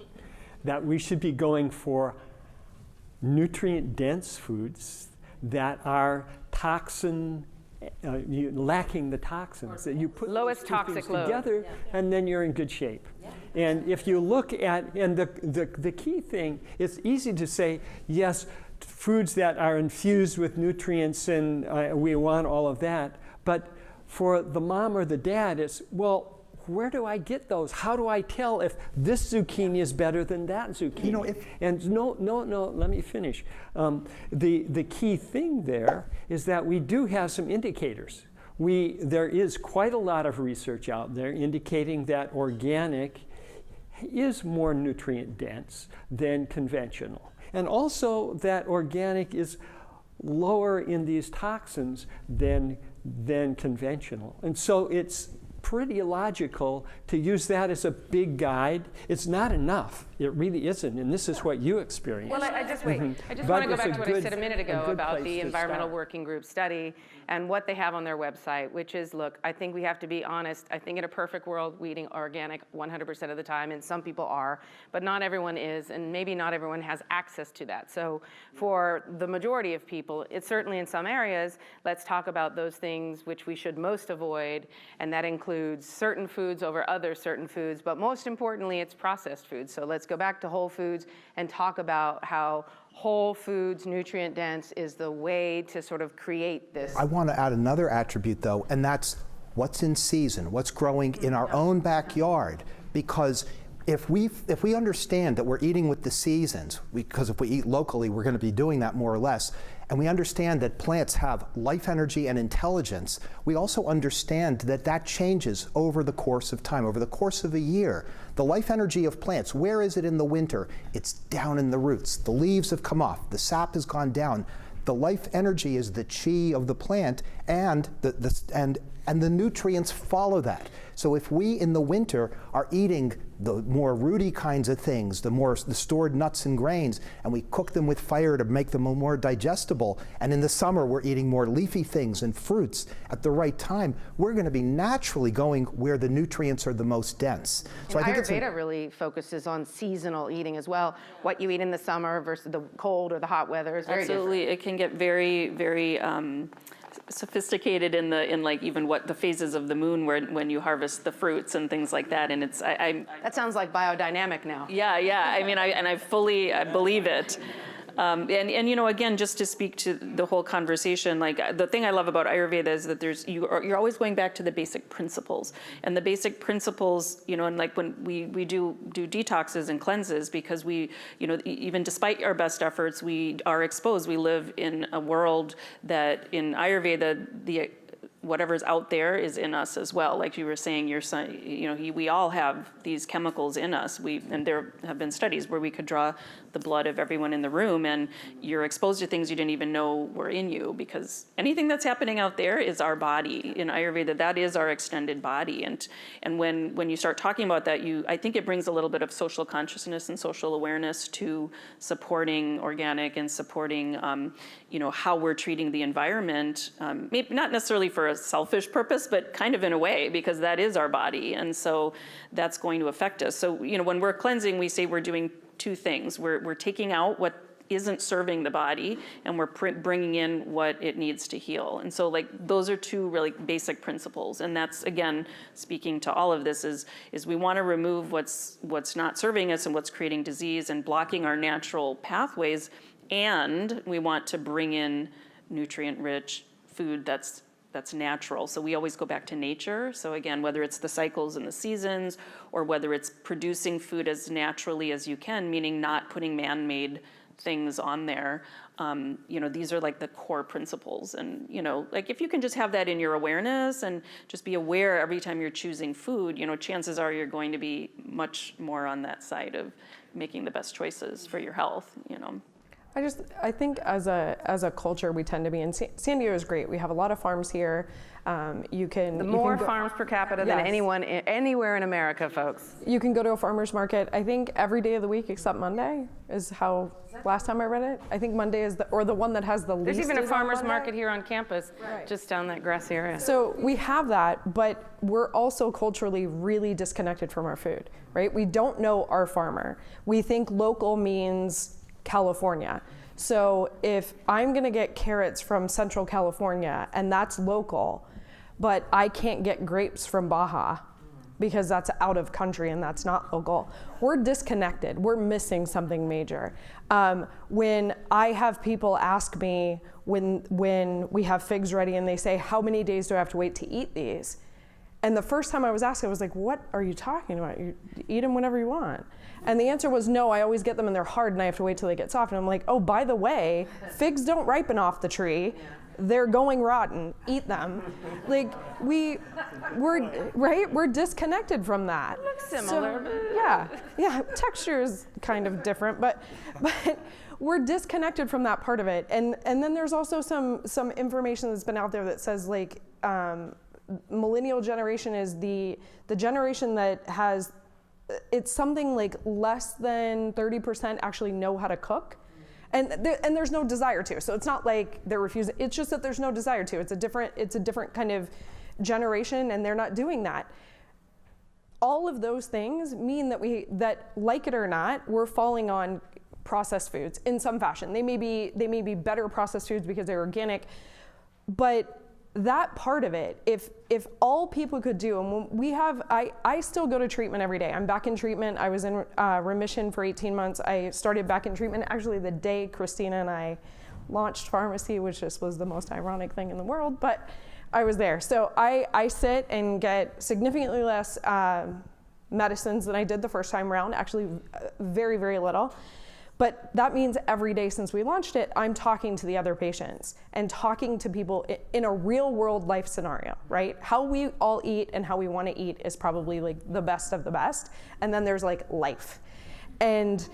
[SPEAKER 6] that we should be going for nutrient-dense foods that are toxin, lacking the toxins. That you put
[SPEAKER 1] Lowest
[SPEAKER 6] those two
[SPEAKER 1] toxic
[SPEAKER 6] things
[SPEAKER 1] load.
[SPEAKER 6] together, and then you're in good shape. And if you look at, and the key thing, it's easy to say, yes, foods that are infused with nutrients, and we want all of that. But for the mom or the dad, it's, well, where do I get those? How do I tell if this zucchini is better than that zucchini?
[SPEAKER 2] You know,
[SPEAKER 6] and no, let me finish. The key thing there is that we do have some indicators. There is quite a lot of research out there indicating that organic is more nutrient dense than conventional. And also that organic is lower in these toxins than conventional. And so it's pretty illogical to use that as a big guide. It's not enough. It really isn't. And this is what you experience.
[SPEAKER 1] Well, I just
[SPEAKER 6] Mm-hmm.
[SPEAKER 1] want
[SPEAKER 6] But
[SPEAKER 1] to go
[SPEAKER 6] it's
[SPEAKER 1] back
[SPEAKER 6] a
[SPEAKER 1] to what I
[SPEAKER 6] good-
[SPEAKER 1] said a minute
[SPEAKER 6] a
[SPEAKER 1] ago
[SPEAKER 6] good
[SPEAKER 1] about
[SPEAKER 6] place
[SPEAKER 1] the
[SPEAKER 6] to
[SPEAKER 1] Environmental
[SPEAKER 6] start.
[SPEAKER 1] Working Group study and what they have on their website, which is, look, I think we have to be honest. I think in a perfect world, we eating organic 100% of the time, and some people are, but not everyone is, and maybe not everyone has access to that. So for the majority of people, it's certainly in some areas, let's talk about those things which we should most avoid, and that includes certain foods over other certain foods, but most importantly, it's processed foods. So let's go back to whole foods and talk about how whole foods, nutrient dense, is the way to sort of create this.
[SPEAKER 2] I want to add another attribute though, and that's what's in season, what's growing in our own backyard. Because if we understand that we're eating with the seasons, because if we eat locally, we're going to be doing that more or less, and we understand that plants have life energy and intelligence, we also understand that that changes over the course of time, over the course of a year. The life energy of plants, where is it in the winter? It's down in the roots. The leaves have come off. The sap has gone down. The life energy is the chi of the plant, and the nutrients follow that. So if we in the winter are eating the more rooty kinds of things, the stored nuts and grains, and we cook them with fire to make them more digestible, and in the summer we're eating more leafy things and fruits at the right time, we're going to be naturally going where the nutrients are the most dense. So
[SPEAKER 1] And
[SPEAKER 2] I think
[SPEAKER 1] Ayurveda really focuses on seasonal eating as well. What you eat in the summer versus the cold or the hot weather is very
[SPEAKER 3] Absolutely, it can get very, very sophisticated in like even what the phases of the moon when you harvest the fruits and things like that. And it's
[SPEAKER 1] That sounds like biodynamic now.
[SPEAKER 3] yeah. I mean, I fully believe it. And you know, again, just to speak to the whole conversation, like the thing I love about Ayurveda is that you're always going back to the basic principles, and the basic principles, you know, and like when we do detoxes and cleanses, because we, you know, even despite our best efforts, we are exposed. We live in a world that in Ayurveda, whatever's out there is in us as well. Like you were saying, your son, you know, we all have these chemicals in us. And there have been studies where we could draw the blood of everyone in the room, and you're exposed to things you didn't even know were in you, because anything that's happening out there is our body. In Ayurveda, that is our extended body. And when you start talking about that, I think it brings a little bit of social consciousness and social awareness to supporting organic and supporting, you know, how we're treating the environment, maybe not necessarily for a selfish purpose, but kind of in a way, because that is our body. And so that's going to affect us. So, you know, when we're cleansing, we say we're doing two things. We're taking out what isn't serving the body, and we're bringing in what it needs to heal. And so, like, those are two really basic principles. And that's, again, speaking to all of this, is we want to remove what's not serving us and what's creating disease and blocking our natural pathways, and we want to bring in nutrient-rich food that's natural. So we always go back to nature. So again, whether it's the cycles and the seasons, or whether it's producing food as naturally as you can, meaning not putting man-made things on there, you know, these are like the core principles. And, you know, like if you can just have that in your awareness and just be aware every time you're choosing food, you know, chances are you're going to be much more on that side of making the best choices for your health, you know.
[SPEAKER 7] I think as a culture, we tend to be, and San Diego is great. We have a lot of farms here.
[SPEAKER 1] More farms per capita than anyone anywhere in America, folks.
[SPEAKER 7] You can go to a farmer's market, I think every day of the week except Monday is how, last time I read it. I think Monday is the one that has the least.
[SPEAKER 1] There's even a
[SPEAKER 7] is on
[SPEAKER 1] farmer's
[SPEAKER 7] Monday.
[SPEAKER 1] market here on campus, just down that grassy area.
[SPEAKER 7] So we have that, but we're also culturally really disconnected from our food, right? We don't know our farmer. We think local means California. So if I'm gonna get carrots from Central California and that's local, but I can't get grapes from Baja because that's out of country and that's not local, we're disconnected. We're missing something major. When I have people ask me when we have figs ready and they say, how many days do I have to wait to eat these? And the first time I was asked, I was like, what are you talking about? You eat them whenever you want. And the answer was no, I always get them and they're hard and I have to wait till they get soft. And I'm like, oh, by the way, figs don't ripen off the tree. They're going rotten, eat them. Like we're disconnected from that.
[SPEAKER 1] It looks similar.
[SPEAKER 7] So, yeah, texture is kind of different, but we're disconnected from that part of it. And then there's also some information that's been out there that says like, millennial generation is the generation that has, it's something like less than 30% actually know how to cook. And there's no desire to. So it's not like they're refusing, it's just that there's no desire to. It's a different kind of generation and they're not doing that. All of those things mean that like it or not, we're falling on processed foods in some fashion. They may be better processed foods because they're organic, but that part of it, if all people could do, and we have, I still go to treatment every day. I'm back in treatment. I was in remission for 18 months. I started back in treatment actually the day Christina and I launched Farmacy, which just was the most ironic thing in the world, but I was there. So I sit and get significantly less medicines than I did the first time around, actually very, very little. But that means every day since we launched it, I'm talking to the other patients and talking to people in a real world life scenario, right? How we all eat and how we want to eat is probably like the best of the best. And then there's like life. And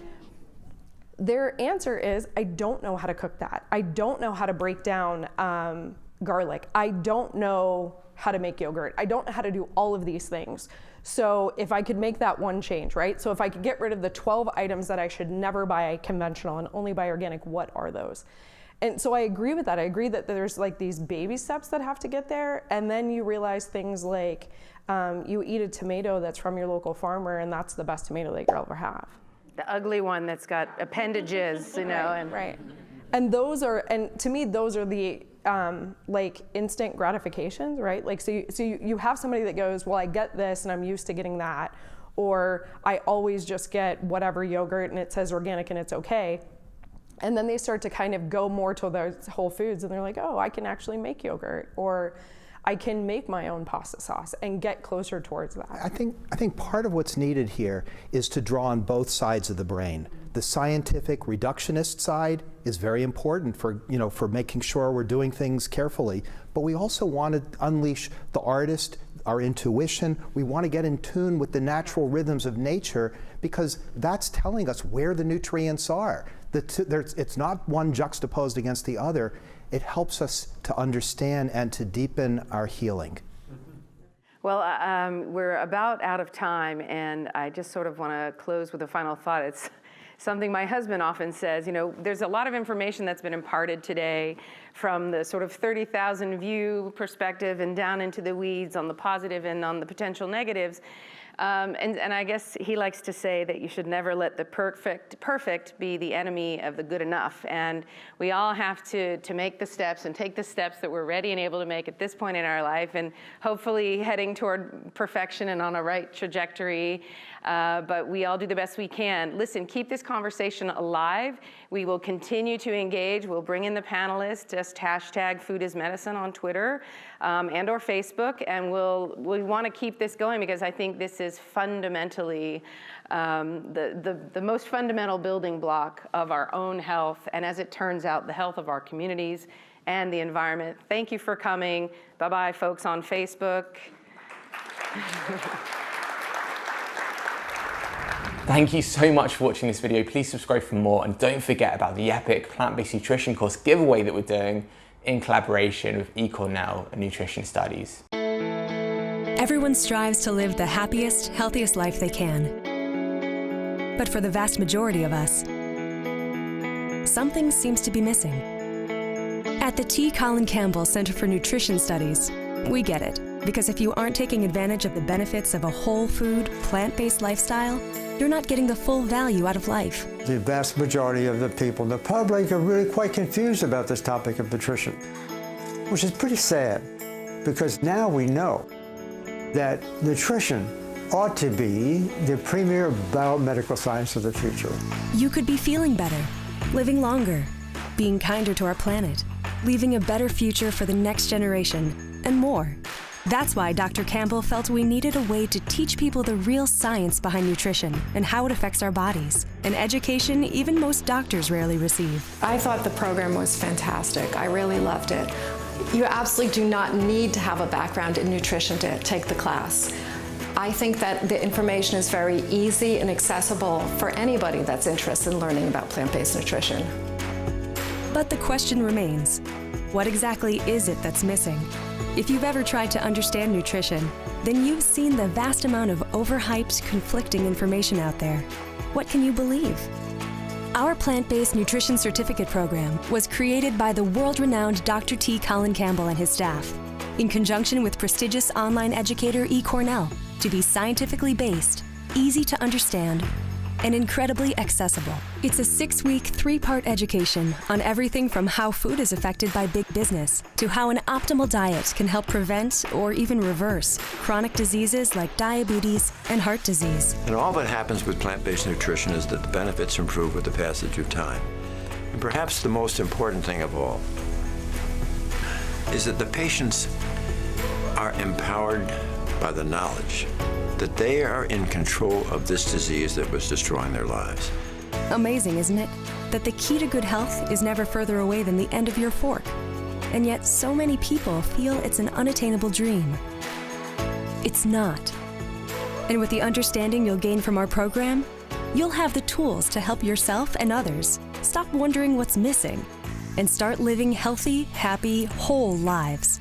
[SPEAKER 7] their answer is, I don't know how to cook that. I don't know how to break down garlic. I don't know how to make yogurt. I don't know how to do all of these things. So if I could make that one change, right? So if I could get rid of the 12 items that I should never buy conventional and only buy organic, what are those? And so I agree with that. I agree that there's like these baby steps that have to get there. And then you realize things like you eat a tomato that's from your local farmer and that's the best tomato that you'll ever have.
[SPEAKER 1] The ugly one that's got appendages, you know. And
[SPEAKER 7] right. And those are, and to me, those are the like instant gratifications, right? Like, so you have somebody that goes, well, I get this and I'm used to getting that, or I always just get whatever yogurt and it says organic and it's okay. And then they start to kind of go more to those whole foods and they're like, oh, I can actually make yogurt, or I can make my own pasta sauce and get closer towards that.
[SPEAKER 2] I think part of what's needed here is to draw on both sides of the brain. The scientific reductionist side is very important for making sure we're doing things carefully, but we also want to unleash the artist, our intuition. We want to get in tune with the natural rhythms of nature because that's telling us where the nutrients are. It's not one juxtaposed against the other. It helps us to understand and to deepen our healing.
[SPEAKER 1] Well, we're about out of time, and I just sort of want to close with a final thought. It's something my husband often says, there's a lot of information that's been imparted today from the sort of 30,000 view perspective and down into the weeds on the positive and on the potential negatives. And I guess he likes to say that you should never let the perfect be the enemy of the good enough. And we all have to make the steps and take the steps that we're ready and able to make at this point in our life, and hopefully heading toward perfection and on a right trajectory. But we all do the best we can. Listen, keep this conversation alive. We will continue to engage. We'll bring in the panelists, just hashtag Food is Medicine on Twitter and or Facebook. And we want to keep this going because I think this is fundamentally the most fundamental building block of our own health. And as it turns out, the health of our communities and the environment. Thank you for coming. Bye-bye, folks on Facebook.
[SPEAKER 8] Thank you so much for watching this video. Please subscribe for more, and don't forget about the epic plant-based nutrition course giveaway that we're doing in collaboration with Cornell Nutrition Studies.
[SPEAKER 9] Everyone strives to live the happiest, healthiest life they can. But for the vast majority of us, something seems to be missing. At the T. Colin Campbell Center for Nutrition Studies, we get it. Because if you aren't taking advantage of the benefits of a whole food, plant-based lifestyle, you're not getting the full value out of life.
[SPEAKER 10] The vast majority of the people in the public are really quite confused about this topic of nutrition, which is pretty sad, because now we know that nutrition ought to be the premier biomedical science of the future.
[SPEAKER 9] You could be feeling better, living longer, being kinder to our planet, leaving a better future for the next generation, and more. That's why Dr. Campbell felt we needed a way to teach people the real science behind nutrition and how it affects our bodies, an education even most doctors rarely receive.
[SPEAKER 11] I thought the program was fantastic. I really loved it. You absolutely do not need to have a background in nutrition to take the class. I think that the information is very easy and accessible for anybody that's interested in learning about plant-based nutrition.
[SPEAKER 9] But the question remains, what exactly is it that's missing? If you've ever tried to understand nutrition, then you've seen the vast amount of overhyped, conflicting information out there. What can you believe? Our plant-based nutrition certificate program was created by the world-renowned Dr. T. Colin Campbell and his staff, in conjunction with prestigious online educator E. Cornell, to be scientifically based, easy to understand, and incredibly accessible. It's a 6-week, 3-part education on everything from how food is affected by big business to how an optimal diet can help prevent or even reverse chronic diseases like diabetes and heart disease.
[SPEAKER 12] And all that happens with plant-based nutrition is that the benefits improve with the passage of time. And perhaps the most important thing of all is that the patients are empowered by the knowledge that they are in control of this disease that was destroying their lives.
[SPEAKER 9] Amazing, isn't it? That the key to good health is never further away than the end of your fork. And yet so many people feel it's an unattainable dream. It's not. And with the understanding you'll gain from our program, you'll have the tools to help yourself and others stop wondering what's missing and start living healthy, happy, whole lives.